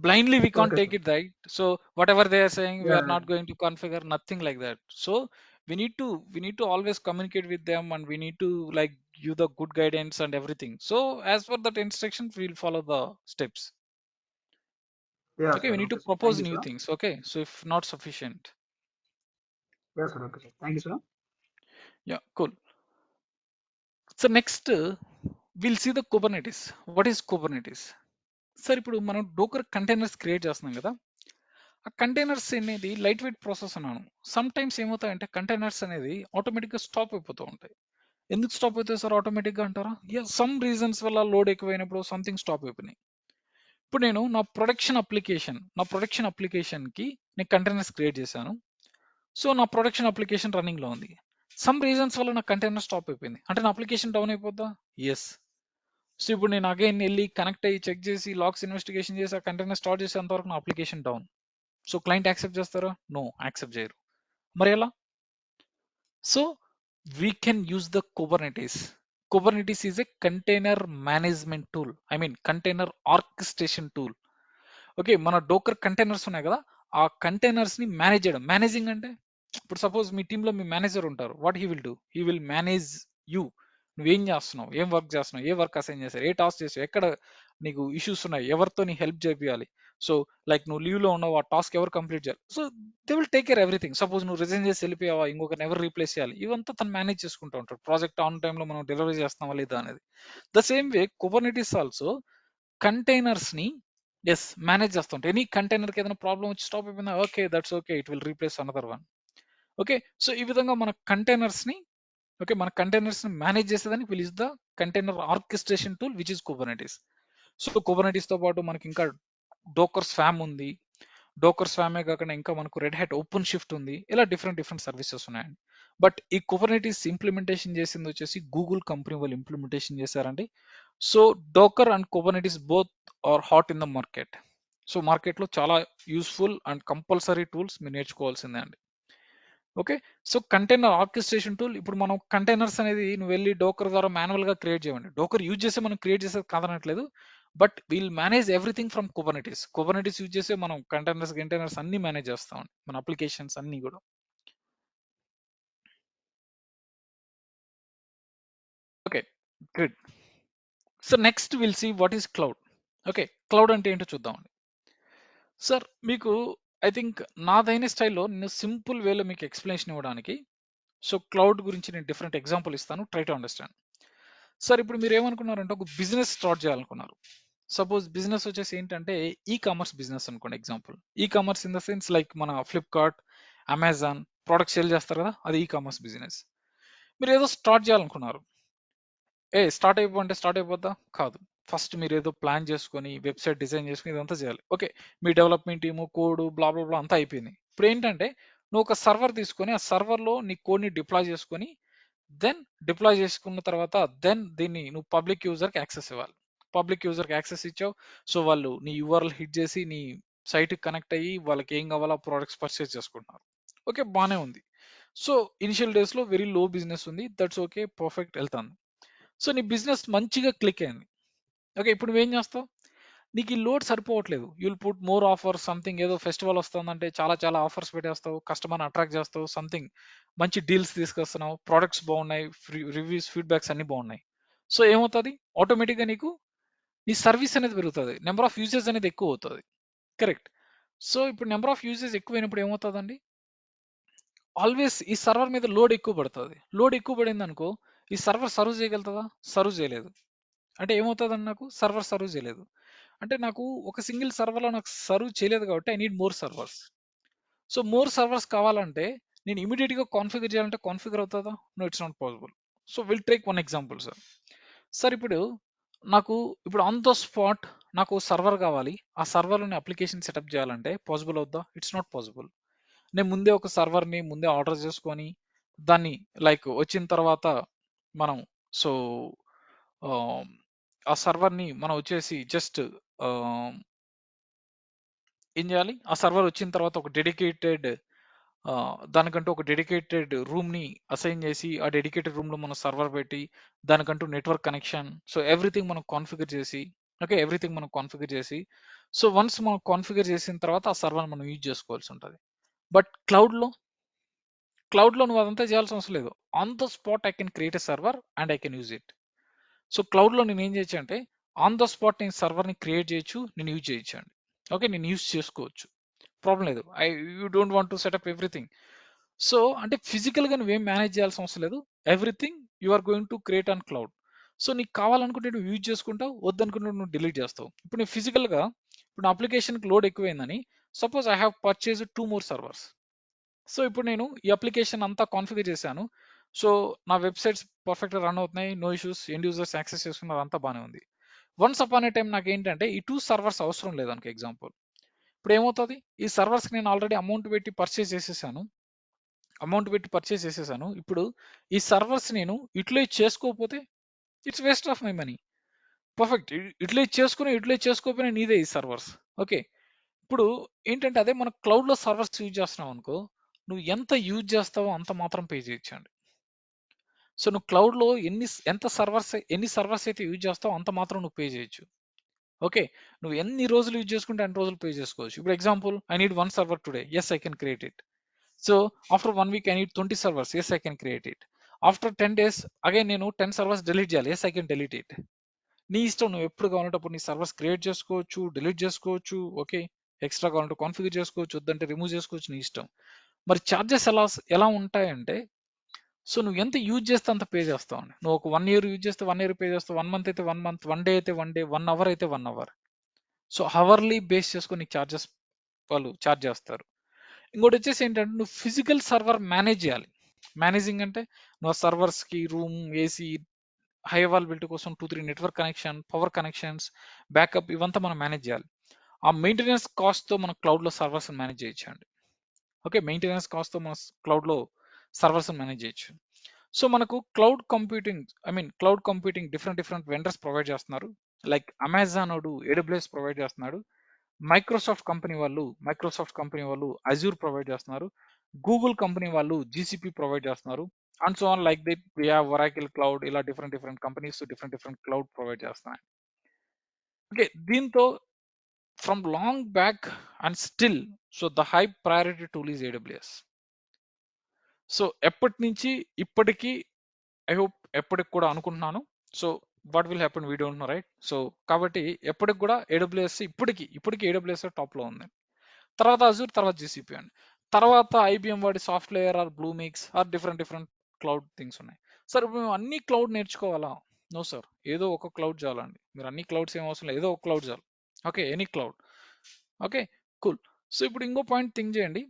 Blindly, we can't Okay take sir. it, right? So whatever they are saying, we are Yeah, not going to configure, nothing like that. So we need to always communicate with them and we need to like give the good guidance and everything. So as per that instructions, we'll follow the steps. yeah Okay, sir. we need to Okay sir. Thank propose you new sir. things. Okay, so if not sufficient, Yeah sir. Okay sir. Thank you sir. yeah, cool. So next, we'll see the Kubernetes. What is Kubernetes? Sir ఇప్పుడు మనం డోకర్ containers create చేస్తున్నాం కదా, ఆ containers అనేది light weight process అన్నాను. Some times ఏమవుతాయంటే containers అనేది ఆటోమేటిక్గా stop అయిపోతూ ఉంటాయి. ఎందుకు స్టాప్ అవుతాయి సార్ ఆటోమేటిక్గా అంటారా? సమ్ రీజన్స్ వల్ల లోడ్ ఎక్కువైనప్పుడు సంథింగ్ స్టాప్ అయిపోయినాయి. ఇప్పుడు నేను నా ప్రొడక్షన్ అప్లికేషన్కి నేను కంటైనర్స్ క్రియేట్ చేశాను. సో నా ప్రొడక్షన్ అప్లికేషన్ రన్నింగ్లో ఉంది. సమ్ రీజన్స్ వల్ల నా కంటైనర్ స్టాప్ అయిపోయింది అంటే నా అప్లికేషన్ డౌన్ అయిపోద్దా? ఎస్. సో ఇప్పుడు నేను అగైన్ వెళ్ళి కనెక్ట్ అయ్యి చెక్ చేసి లాగ్స్ ఇన్వెస్టిగేషన్ చేసి ఆ కంటైనర్ స్టార్ట్ చేసేంత వరకు నా application down. So client accept చేస్తారా? నో, యాక్సెప్ట్ చేయరు. మరి ఎలా? So we can use the Kubernetes. Kubernetes is a container management tool, I mean container orchestration tool. Okay, మన డోకర్ కంటైనర్స్ ఉన్నాయి కదా, ఆ కంటైనర్స్ ని మేనేజ్ చేయడం. మేనేజింగ్ అంటే ఇప్పుడు సపోజ్ మీ టీంలో మీ మేనేజర్ ఉంటారు. What he will do? He will manage you. నువ్వేం చేస్తున్నావు, ఏం వర్క్ చేస్తున్నావు, ఏ వర్క్ అసైన్ చేశారు, ఏ టాస్క్ చేసావు, ఎక్కడ నీకు ఇష్యూస్ ఉన్నాయి, ఎవరితో నీ హెల్ప్ చేయాలి. సో లైక్ నువ్వు లీవ్లో ఉన్నావు, ఆ టాస్క్ ఎవరు కంప్లీట్ చేయాలి. So they will take care everything. Suppose నువ్వు రిజైన్ చేసి వెళ్ళిపోయావా, ఇంకొకరిని ఎవరు రీప్లేస్ చేయాలి, ఇవంతా తను మేనేజ్ చేసుకుంటూ ఉంటాడు. ప్రాజెక్ట్ ఆన్ టైంలో మనం డెలివరీ చేస్తామా లేదా అనేది. The same way Kubernetes also containers ని మేనేజ్ చేస్తుంటాయి. ఎనీ కంటైనర్కి ఏదైనా ప్రాబ్లం వచ్చి స్టాప్ అయిపోయిందా, okay that's okay, it will replace another one. Okay, so ఈ విధంగా మన కంటైనర్స్ ని మేనేజ్ చేసేదానికి will is the container orchestration tool which is Kubernetes. So Kubernetes తో పాటు మనకి ఇంకా డోకర్ స్వామ్ ఉంది. డోకర్ స్వామే కాకుండా ఇంకా మనకు రెడ్ హ్యాట్ ఓపెన్ షిఫ్ట్ ఉంది. ఇలా డిఫరెంట్ సర్వీసెస్ ఉన్నాయండి. బట్ ఈ కుబర్నెటీస్ ఇంప్లిమెంటేషన్ చేసింది వచ్చేసి గూగుల్ కంపెనీ వాళ్ళు ఇంప్లిమెంటేషన్ చేశారండి. So డోకర్ and Kubernetes both or hot in the market. So మార్కెట్లో చాలా యూస్ఫుల్ అండ్ కంపల్సరీ టూల్స్ మీరు నేర్చుకోవాల్సిందే అండి. Okay, so container orchestration tool. ఇప్పుడు మనం కంటైనర్స్ అనేది నువ్వు వెళ్ళి డోకర్ ద్వారా మాన్యువల్ గా క్రియేట్ చేయండి. డోకర్ యూజ్ చేస్తే మనం క్రియేట్ చేసేది కాదనట్లేదు, but we'll manage everything from Kubernetes. Kubernetes use చేస్తే మనం కంటైనర్స్ అన్ని మేనేజ్ చేస్తాం, మన అప్లికేషన్స్ అన్ని కూడా. Okay, good. So next will see what is cloud. Okay, cloud అంటే ఏంటో చూద్దామండి. సార్ మీకు ఐ థింక్ నాదైన స్టైల్లో నేను సింపుల్ వేలో మీకు ఎక్స్ప్లెనేషన్ ఇవ్వడానికి, సో క్లౌడ్ గురించి నేను డిఫరెంట్ ఎగ్జాంపుల్ ఇస్తాను, ట్రై టు అండర్స్టాండ్. సార్ ఇప్పుడు మీరు ఏమనుకున్నారంటే ఒక బిజినెస్ స్టార్ట్ చేయాలనుకున్నారు. సపోజ్ బిజినెస్ వచ్చేసి ఏంటంటే ఈ కామర్స్ బిజినెస్ అనుకోండి. Example e commerce in the sense like మన ఫ్లిప్కార్ట్, అమెజాన్ ప్రోడక్ట్ సేల్ చేస్తారు కదా, అది ఈ కామర్స్ బిజినెస్. మీరు ఏదో స్టార్ట్ చేయాలనుకున్నారు. స్టార్ట్ అయిపోతే స్టార్ట్ అయిపోద్దా? కాదు. ఫస్ట్ మీరు ఏదో ప్లాన్ చేసుకొని వెబ్సైట్ డిజైన్ చేసుకుని ఇదంతా చేయాలి. ఓకే, మీ డెవలప్మెంట్ టీము కోడ్ బ్లా బ్లా బ్లా అంతా అయిపోయింది. ఇప్పుడు ఏంటంటే నువ్వు ఒక సర్వర్ తీసుకొని ఆ సర్వర్లో నీ కోడ్ని డిప్లాయ్ చేసుకొని డిప్లాయ్ చేసుకున్న తర్వాత దీన్ని నువ్వు పబ్లిక్ యూజర్కి యాక్సెస్ ఇవ్వాలి. పబ్లిక్ యూజర్కి యాక్సెస్ ఇచ్చావు, సో వాళ్ళు నీ యూఆర్ఎల్ హిట్ చేసి నీ సైట్కి కనెక్ట్ అయ్యి వాళ్ళకి ఏం కావాలో ప్రోడక్ట్స్ పర్చేస్ చేసుకుంటున్నారు. ఓకే, బాగానే ఉంది. సో ఇనిషియల్ డేస్లో వెరీ లో బిజినెస్ ఉంది, దట్స్ ఓకే, పర్ఫెక్ట్ వెళ్తాను. సో నీ బిజినెస్ మంచిగా క్లిక్ అయింది. ఓకే, ఇప్పుడు నువ్వేం చేస్తావు? నీకు ఈ లోడ్ సరిపోవట్లేదు. You'll put more offer something. ఏదో ఫెస్టివల్ వస్తుందంటే చాలా ఆఫర్స్ పెట్టేస్తావు, కస్టమర్ని అట్రాక్ట్ చేస్తావు, సంథింగ్ మంచి డీల్స్ తీసుకొస్తున్నావు, ప్రోడక్ట్స్ బాగున్నాయి, రివ్యూస్ ఫీడ్బ్యాక్స్ అన్ని బాగున్నాయి. సో ఏమవుతుంది? ఆటోమేటిక్గా నీకు నీ సర్వీస్ అనేది పెరుగుతుంది, నెంబర్ ఆఫ్ యూజెస్ అనేది ఎక్కువ అవుతుంది. కరెక్ట్. సో ఇప్పుడు నెంబర్ ఆఫ్ యూజెస్ ఎక్కువైనప్పుడు ఏమవుతుందండి? ఆల్వేస్ ఈ సర్వర్ మీద లోడ్ ఎక్కువ పడుతుంది. లోడ్ ఎక్కువ పడింది అనుకో, ఈ సర్వర్ సర్వ్ చేయగలుగుతుందా? సర్వ్ చేయలేదు. అంటే ఏమవుతుందండి, నాకు సర్వర్ సర్వ్ చేయలేదు. అంటే నాకు ఒక సింగిల్ సర్వర్లో నాకు సర్వ్ చేయలేదు కాబట్టి I need more servers. So more servers కావాలంటే నేను ఇమీడియట్గా కాన్ఫిగర్ చేయాలంటే కాన్ఫిగర్ అవుతుందా? No, it's not possible. So will take one example sir. Sir ఇప్పుడు నాకు ఇప్పుడు ఆన్ ద స్పాట్ నాకు సర్వర్ కావాలి, ఆ సర్వర్లోని అప్లికేషన్ సెటప్ చేయాలంటే పాసిబుల్ అవుద్దా? It's not possible. నేను ముందే ఒక సర్వర్ని ముందే ఆర్డర్ చేసుకొని దాన్ని లైక్ వచ్చిన తర్వాత మనం సో ఆ సర్వర్ని మనం వచ్చేసి జస్ట్ ఏం చేయాలి, ఆ సర్వర్ వచ్చిన తర్వాత ఒక డెడికేటెడ్ దానికంటూ ఒక డెడికేటెడ్ రూమ్ని అసైన్ చేసి ఆ డెడికేటెడ్ రూమ్లో మనం సర్వర్ పెట్టి దానికంటూ నెట్వర్క్ కనెక్షన్, సో ఎవ్రీథింగ్ మనం కాన్ఫిగర్ చేసి ఎవ్రీథింగ్ మనం కాన్ఫిగర్ చేసి సో వన్స్ మనం కాన్ఫిగర్ చేసిన తర్వాత ఆ సర్వర్ మనం యూజ్ చేసుకోవాల్సి ఉంటుంది. బట్ క్లౌడ్లో నువ్వు అదంతా చేయాల్సిన అవసరం లేదు. On the spot I can create a server and I can use it. So క్లౌడ్లో నేను ఏం చేయొచ్చు అంటే ఆన్ ద స్పాట్ నేను సర్వర్ని క్రియేట్ చేయొచ్చు, నేను యూజ్ చేయొచ్చు అండి. ఓకే, నేను యూజ్ చేసుకోవచ్చు, ప్రాబ్లం లేదు. You don't want to setup everything. So అంటే ఫిజికల్గా నువ్వేం మేనేజ్ చేయాల్సిన అవసరం లేదు, everything you are going to create on cloud. So నీకు కావాలనుకుంటే నువ్వు యూజ్ చేసుకుంటావు, వద్దనుకుంటే నువ్వు డిలీట్ చేస్తావు. ఇప్పుడు నేను ఫిజికల్గా ఇప్పుడు నా అప్లికేషన్కి లోడ్ ఎక్కువైందని suppose I have purchase 2 more servers. So ఇప్పుడు నేను ఈ అప్లికేషన్ అంతా కాన్ఫిగర్ చేశాను. సో నా వెబ్సైట్స్ పర్ఫెక్ట్గా రన్ అవుతున్నాయి, no issues, end users access చేసుకున్నారు, అంతా బాగానే ఉంది. వన్స్ అపాన్ ఏ టైం నాకు ఏంటంటే ఈ 2 సర్వర్స్ అవసరం లేదనుకో ఎగ్జాంపుల్. ఇప్పుడు ఏమవుతుంది, ఈ సర్వర్స్కి నేను ఆల్రెడీ అమౌంట్ పెట్టి పర్చేస్ చేసేసాను. ఇప్పుడు ఈ సర్వర్స్ నేను యూటిలైజ్ చేసుకోకపోతే it's waste of my money. Perfect, utilize చేసుకోకపోయినా నీదే ఈ సర్వర్స్. ఓకే, ఇప్పుడు ఏంటంటే అదే మన క్లౌడ్లో సర్వర్స్ యూజ్ చేస్తున్నావు అనుకో, నువ్వు ఎంత యూజ్ చేస్తావో అంత మాత్రం పే చేయొచ్చండి. సో నువ్వు క్లౌడ్లో ఎన్ని సర్వర్స్ అయితే యూజ్ చేస్తావో అంత మాత్రం నువ్వు పే చేయొచ్చు. ఓకే, నువ్వు ఎన్ని రోజులు యూజ్ చేసుకుంటే అన్ని రోజులు పే చేసుకోవచ్చు. ఇప్పుడు example, I need 1 server today, yes I can create it. So after 1 week I need 20 servers, yes I can create it. After 10 days అగైన్ నేను 10 సర్వర్స్ డిలీట్ చేయాలి, yes I can delete it. నీ ఇష్టం, నువ్వు ఎప్పుడు కావాలంటే అప్పుడు నీ సర్వర్స్ క్రియేట్ చేసుకోవచ్చు, డిలీట్ చేసుకోవచ్చు. ఓకే, ఎక్స్ట్రా కావాలంటే కాన్ఫిగర్ చేసుకోవచ్చు, వద్దంటే రిమూవ్ చేసుకోవచ్చు, నీ ఇష్టం. మరి ఛార్జెస్ ఎలా ఉంటాయంటే, సో నువ్వు ఎంత యూజ్ చేస్తే అంత పే చేస్తావు. నువ్వు ఒక 1 year యూజ్ చేస్తే 1 year పే చేస్తావు, 1 month అయితే 1 month, 1 day అయితే 1 day, 1 hour అయితే 1 hour. సో అవర్లీ బేస్ చేసుకొని ఛార్జెస్ వాళ్ళు ఛార్జ్ చేస్తారు. ఇంకోటి వచ్చేసి ఏంటంటే నువ్వు ఫిజికల్ సర్వర్ మేనేజ్ చేయాలి. మేనేజింగ్ అంటే నువ్వు సర్వర్స్కి రూమ్, ఏసీ, హై అవైలబిలిటీ కోసం 2-3 network connection, power connections, backup, ఇవంతా మనం మేనేజ్ చేయాలి. ఆ మెయింటెనెన్స్ కాస్ట్తో మన క్లౌడ్లో సర్వర్స్ మేనేజ్ చేయొచ్చండి. ఓకే, మెయింటెనెన్స్ కాస్ట్తో మన క్లౌడ్లో సర్వర్స్ మేనేజ్ చేయొచ్చు. సో మనకు cloud computing different vendors provide చేస్తున్నారు. లైక్ అమెజాన్ వాడు AWS ప్రొవైడ్ చేస్తున్నాడు, మైక్రోసాఫ్ట్ కంపెనీ వాళ్ళు అజూర్ ప్రొవైడ్ చేస్తున్నారు, గూగుల్ కంపెనీ వాళ్ళు GCP ప్రొవైడ్ చేస్తున్నారు, and so on like that we have Oracle cloud. ఇలా different companies different cloud provide చేస్తున్నాయి. Okay, దీంతో from long back and still, so the high priority tool is AWS. సో ఎప్పటి నుంచి ఇప్పటికీ, I hope ఎప్పటికి కూడా అనుకుంటున్నాను. So what will happen we don't know, right? So కాబట్టి ఎప్పటికి కూడా AWS ఇప్పటికి AWS టాప్లో ఉంది. తర్వాత అజూర్, తర్వాత GCP అండి. తర్వాత IBM వాడి software or Bluemix or different cloud things ఉన్నాయి. సార్ ఇప్పుడు మేము అన్ని క్లౌడ్ నేర్చుకోవాలా? నో సార్, ఏదో ఒక క్లౌడ్ చాలండి. మీరు అన్ని క్లౌడ్స్ ఏం అవసరం లేదు, ఏదో ఒక క్లౌడ్ చాలు. Okay, any cloud. Okay, cool. So ఇప్పుడు ఇంకో పాయింట్ థింక్ చేయండి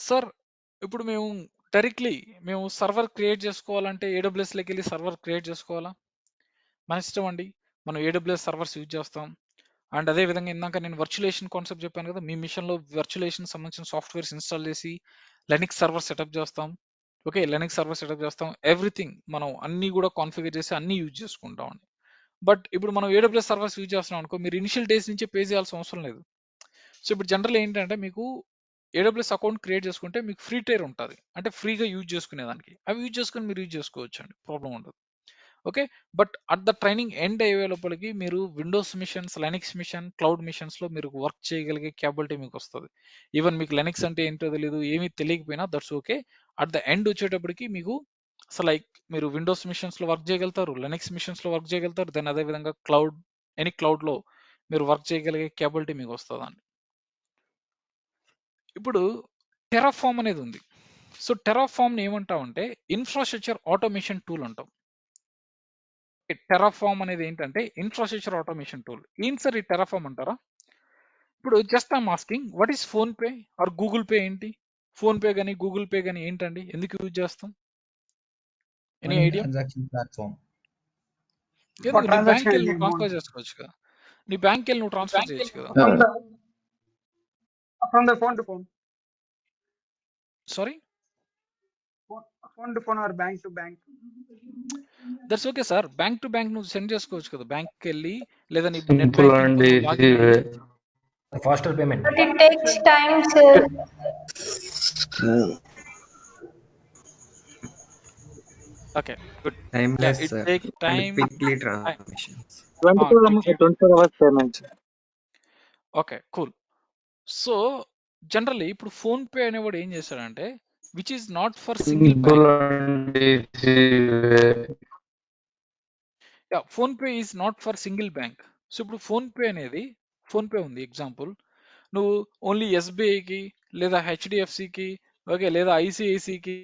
సార్. ఇప్పుడు మేము సర్వర్ క్రియేట్ చేసుకోవాలంటే AWSలోకి వెళ్ళి సర్వర్ క్రియేట్ చేసుకోవాలా? మన ఇష్టం అండి, మనం AWS సర్వర్స్ యూజ్ చేస్తాం. అండ్ అదే విధంగా ఇందాక నేను వర్చులేషన్ కాన్సెప్ట్ చెప్పాను కదా, మీ మిషన్లో వర్చులేషన్ సంబంధించిన సాఫ్ట్వేర్స్ ఇన్స్టాల్ చేసి లెనిక్స్ సర్వర్ సెటప్ చేస్తాం. ఓకే, లెనిక్స్ సర్వర్ సెటప్ చేస్తాం, ఎవ్రీథింగ్ మనం అన్ని కూడా కాన్ఫిగర్ చేసి అన్ని యూజ్ చేసుకుంటాం. బట్ ఇప్పుడు మనం AWS సర్వర్స్ యూజ్ చేస్తున్నాం అనుకో, మీరు ఇనిషియల్ డేస్ నుంచే పే చేయాల్సిన అవసరం లేదు. సో ఇప్పుడు జనరల్ ఏంటంటే మీకు AWS అకౌంట్ క్రియేట్ చేసుకుంటే మీకు ఫ్రీ టైర్ ఉంటుంది, అంటే ఫ్రీగా యూజ్ చేసుకునేదానికి. అవి యూజ్ చేసుకుని మీరు యూజ్ చేసుకోవచ్చు అండి, ప్రాబ్లం ఉండదు. Okay, but at the training end అయ్యే లోపలికి మీరు Windows machines, Linux machine, cloud మిషన్స్లో మీరు వర్క్ చేయగలిగే క్యాపబిలిటీ మీకు వస్తుంది. ఈవెన్ మీకు లెనిక్స్ అంటే ఏంటో తెలియదు, ఏమీ తెలియకపోయినా that's okay. At the end వచ్చేటప్పటికి మీకు అసలు లైక్ మీరు విండోస్ మిషన్స్లో వర్క్ చేయగలుగుతారు, లెనిక్స్ మిషన్స్లో వర్క్ చేయగలుగుతారు, దెన్ అదేవిధంగా ఎనీ క్లౌడ్లో మీరు వర్క్ చేయగలిగే క్యాపబిలిటీ మీకు వస్తుందండి. ఇప్పుడు టెరాఫామ్ అనేది ఉంది. సో టెరాఫామ్ని ఏమంటామంటే ఇన్ఫ్రాస్ట్రక్చర్ ఆటోమేషన్ టూల్ అంటాం. టెరాఫామ్ అనేది ఏంటంటే ఇన్ఫ్రాస్ట్రక్చర్ ఆటోమేషన్ టూల్. ఏంటి సార్ ఈ టెరాఫామ్ అంటారా? ఇప్పుడు just I'm asking, what is phone pay are Google pay? ఏంటి ఫోన్ పే కానీ గూగుల్ పే కానీ ఏంటండి, ఎందుకు యూజ్ చేస్తాం? Any Money idea? transaction platform. For నీ బ్యాంక్ transaction వెళ్ళి and నువ్వు amount. ట్రాన్స్ఫర్ చేసుకోవచ్చు కదా, నీ బ్యాంక్ వెళ్ళి నువ్వు ట్రాన్స్ఫర్ చేయొచ్చు కదా. From the phone to phone. Sorry, Phone to phone or bank to bank. That's okay sir. Bank to bank నువ్వు సెండ్ చేసుకోవచ్చు కదా, బ్యాంక్కి వెళ్ళి, లేదా నీ net Simple and banking easy login way. అయ్యి. faster payment. But it takes time, sir. Okay, good. Timeless, it sir, take and time. quickly transmissions. 24 hours payments. Okay, cool. So generally ఇప్పుడు phone pay అనేవాడు ఏం చేశాడంటే, which is not for single Simple bank. and easy way. Phone pay is not for single bank. So ఇప్పుడు phone pay ఉంది example, నువ్వు only SBIకి లేదా HDFCకి, okay, లేదా ICICకి,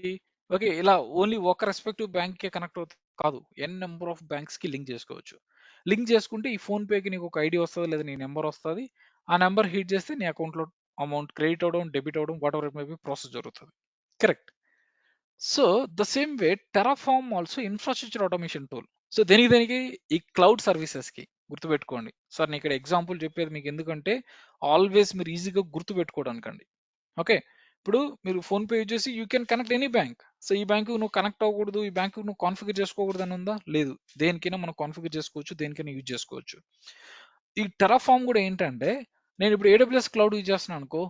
okay, ఇలా ఓన్లీ ఒక రెస్పెక్టివ్ బ్యాంక్కే కనెక్ట్ అవుతుంది కాదు, నెంబర్ ఆఫ్ బ్యాంక్స్కి లింక్ చేసుకోవచ్చు. లింక్ చేసుకుంటే ఈ ఫోన్ పేకి నీకు ఒక ఐడి వస్తుంది, లేదా నీ నెంబర్ వస్తుంది. ఆ నెంబర్ హిట్ చేస్తే నీ అకౌంట్లో అమౌంట్ క్రెడిట్ అవ్వడం, డెబిట్ అవ్వడం, whatever it may be process జరుగుతుంది. Correct. So the same way Terraform also infrastructure automation tool. So దేనికి ఈ క్లౌడ్ సర్వీసెస్కి గుర్తుపెట్టుకోండి. సార్ నేను ఇక్కడ ఎగ్జాంపుల్ చెప్పేది మీకు ఎందుకంటే ఆల్వేస్ మీరు ఈజీగా గుర్తుపెట్టుకోవడానికండి. ఓకే, ఇప్పుడు మీరు ఫోన్పే యూజ్ చేసి you can connect any bank. So ఈ బ్యాంకు నువ్వు కనెక్ట్ అవ్వకూడదు, ఈ బ్యాంకు నువ్వు కాన్ఫిగర్ చేసుకోకూడదు అని ఉందా? లేదు, దేనికైనా మనం కాన్ఫిగర్ చేసుకోవచ్చు, దేనికైనా యూజ్ చేసుకోవచ్చు. ఈ టెరాఫార్మ్ కూడా ఏంటంటే, నేను ఇప్పుడు ఏడబ్ల్యూఎస్ క్లౌడ్ యూజ్ చేస్తున్నాను అనుకో,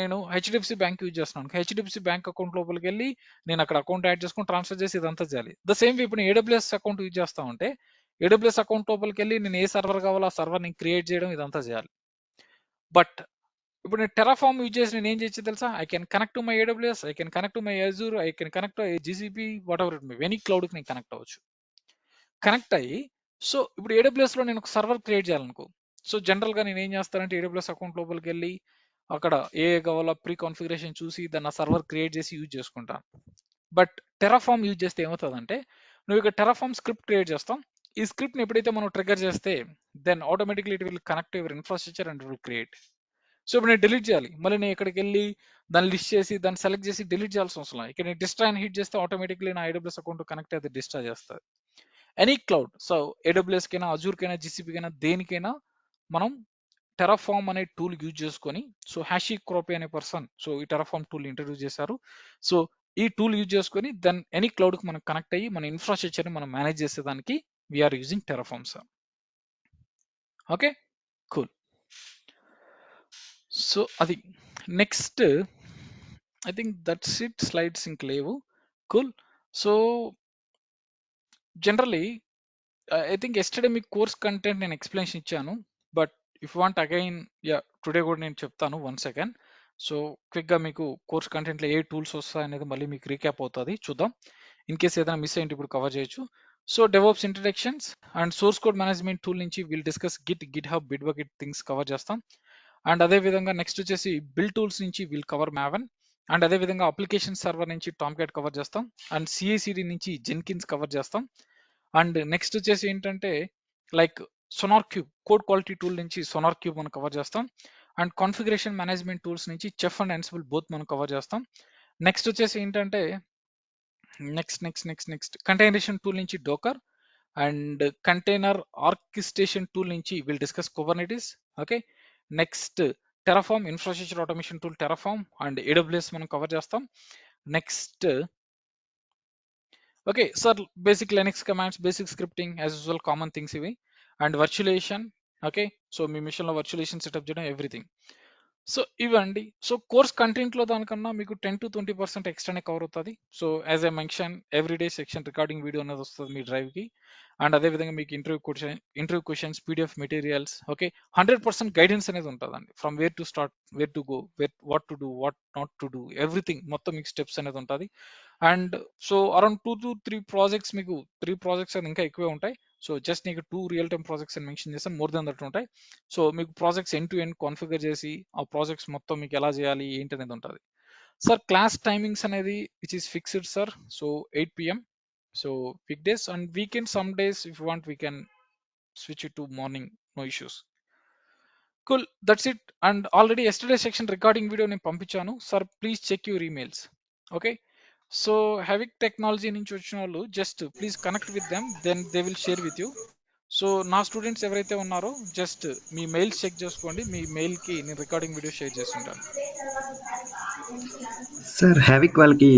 నేను హెచ్డిఎఫ్సి బ్యాంక్ యూజ్ చేస్తున్నాను, హెచ్డిఎఫ్సి బ్యాంక్ అకౌంట్ లోపలికి వెళ్ళి నేను అక్కడ అకౌంట్ యాడ్ చేసుకొని ట్రాన్స్ఫర్ చేసి ఇదంతా చేయాలి. ద సేమ్ వే ఇప్పుడు నేను ఏడబ్ల్యూఎస్ అకౌంట్ యూజ్ చేస్తా ఉంటే ఏడబ్ల్యూఎస్ అకౌంట్ లోపలికి వెళ్ళి నేను ఏ సర్వర్ కావాలో ఆ సర్వర్ నేను క్రియేట్ చేయడం ఇదంతా చేయాలి. బట్ ఇప్పుడు నేను టెరాఫార్మ్ యూజ్ చేసి నేను ఏం చేయొచ్చు తెలుసా? I can connect to my AWS, I can connect to my Azure, I can connect to GCP, whatever it may, any క్లౌడ్కి నేను కనెక్ట్ అవ్వచ్చు. కనెక్ట్ అయ్యి సో ఇప్పుడు AWS లో నేను ఒక సర్వర్ క్రియేట్ చేయాలనుకో, సో జనరల్గా నేను ఏం చేస్తానంటే AWS అకౌంట్ లోపలికి వెళ్ళి అక్కడ ఏ కావాలో ప్రీ కాన్ఫిగరేషన్ చూసి దాన్ని ఆ సర్వర్ క్రియేట్ చేసి యూజ్ చేసుకుంటాను. బట్ టెరాఫార్మ్ యూజ్ చేస్తే ఏమవుతుందంటే, నువ్వు ఇక్కడ టెరాఫార్మ్ స్క్రిప్ట్ క్రియేట్ చేస్తాం, ఈ స్క్రిప్ట్ని ఎప్పుడైతే మనం ట్రిగ్గర్ చేస్తే then automatically it will connect your infrastructure and will create. So ఇప్పుడు నేను డిలీట్ చేయాలి, మళ్ళీ నేను ఇక్కడికి వెళ్ళి దాన్ని లిస్ట్ చేసి దాన్ని సెలెక్ట్ చేసి డిలీట్ చేయాల్సిన అవసరం లేదు. ఇక్కడ నేను డిస్ట్రాయ్ అని హిట్ చేస్తే ఆటోమేటిక్లీ నా AWS అకౌంట్ కనెక్ట్ అయితే డిస్ట్రాయ్ చేస్తుంది. ఎనీ క్లౌడ్, సో AWS కైనా, అజూర్ కైనా, జీసీపీ కైనా, దేనికైనా మనం టెరాఫార్మ్ అనే టూల్ యూజ్ చేసుకొని, సో హ్యాషీ క్రోపే అనే పర్సన్ సో ఈ టెరాఫార్మ్ టూల్ ఇంట్రడ్యూస్ చేశారు. సో ఈ టూల్ యూజ్ చేసుకొని దెన్ ఎనీ క్లౌడ్కి మనం కనెక్ట్ అయ్యి మన ఇన్ఫ్రాస్ట్రక్చర్ని మనం మేనేజ్ చేసేదానికి we're using Terraform sir. Okay, cool. So అది next, I think that's it. Slides ఇంక లేవు. Cool. So generally I think yesterday మీకు కోర్స్ కంటెంట్ నేను ఎక్స్ప్లెనేషన్ ఇచ్చాను, but if want again today కూడా నేను చెప్తాను 1 సెకండ్. సో క్విక్గా మీకు కోర్స్ కంటెంట్లో ఏ టూల్స్ వస్తాయి అనేది మళ్ళీ మీకు రీక్యాప్ అవుతుంది, చూద్దాం. ఇన్ కేస్ ఏదైనా మిస్ అయ్యింటే ఇప్పుడు కవర్ చేయొచ్చు. So DevOps introductions and source code management tool నుంచి will discuss GitHub, Bitbucket things cover చేస్తాం. అండ్ అదేవిధంగా నెక్స్ట్ వచ్చేసి బిల్ టూల్స్ నుంచి విల్ కవర్ మ్యావెన్. అండ్ అదేవిధంగా అప్లికేషన్ సర్వర్ నుంచి టామ్క్యాట్ కవర్ చేస్తాం. అండ్ సిఐసిడి నుంచి జెన్కిన్స్ కవర్ చేస్తాం. అండ్ నెక్స్ట్ వచ్చేసి ఏంటంటే like SonarQube, code quality tool నుంచి సోనార్ క్యూబ్ మనం కవర్ చేస్తాం. అండ్ కాన్ఫిగరేషన్ మేనేజ్మెంట్ టూల్స్ నుంచి చెఫ్ అండ్ ఎన్సిబుల్ బోత్ మనం కవర్ చేస్తాం. నెక్స్ట్ వచ్చేసి ఏంటంటే నెక్స్ట్ కంటైనరేషన్ టూల్ నుంచి Docker and container orchestration tool నుంచి will discuss Kubernetes. Okay, next Terraform infrastructure automation tool Terraform and AWS మనం cover చేస్తాం. Next okay sir, basic Linux commands, basic scripting as usual common things ఇవి. And virtualization. Okay, so మీ మిషన్లో virtualization setup చేయడం, everything. So ఇవండి. So course కంటెంట్లో దానికన్నా మీకు 10 to 20% ఎక్స్ట్రానే కవర్ అవుతుంది. So as I mention everyday section recording video అనేది వస్తుంది మీ డ్రైవ్కి. అండ్ అదేవిధంగా మీకు interview questions, PDF materials, okay, 100% guidance అనేది ఉంటుందండి. From where to start, where to go, what to do, what not to do, everything మొత్తం మీకు స్టెప్స్ అనేది ఉంటుంది. And so around 2 to 3 projects, మీకు 3 ప్రాజెక్ట్స్ అని ఇంకా ఎక్కువే ఉంటాయి. సో జస్ట్ నీకు 2 రియల్ టైమ్ ప్రాజెక్ట్స్ అని మెన్షన్ చేస్తాను, మోర్ దెన్ దట్ ఉంటాయి. సో మీకు projects end to end configure చేసి ఆ ప్రాజెక్ట్స్ మొత్తం మీకు ఎలా చేయాలి ఏంటి అనేది ఉంటుంది. సార్ క్లాస్ టైమింగ్స్ అనేది which is fixed sir. So 8 PM. So week days and weekend some days if you want we can switch it to morning, no issues. Cool, that's it. And already yesterday session recording video నేను పంపించాను sir, please check your emails. Okay, so హ్యావిక్ technology నుంచి వచ్చిన వాళ్ళు just please connect with them, then they will share with you. So నా students ఎవరైతే ఉన్నారో just మీ mails check చేసుకోండి, మీ మెయిల్కి నేను రికార్డింగ్ వీడియో షేర్ చేస్తుంటాను. సార్ హ్యావిక్ వాళ్ళకి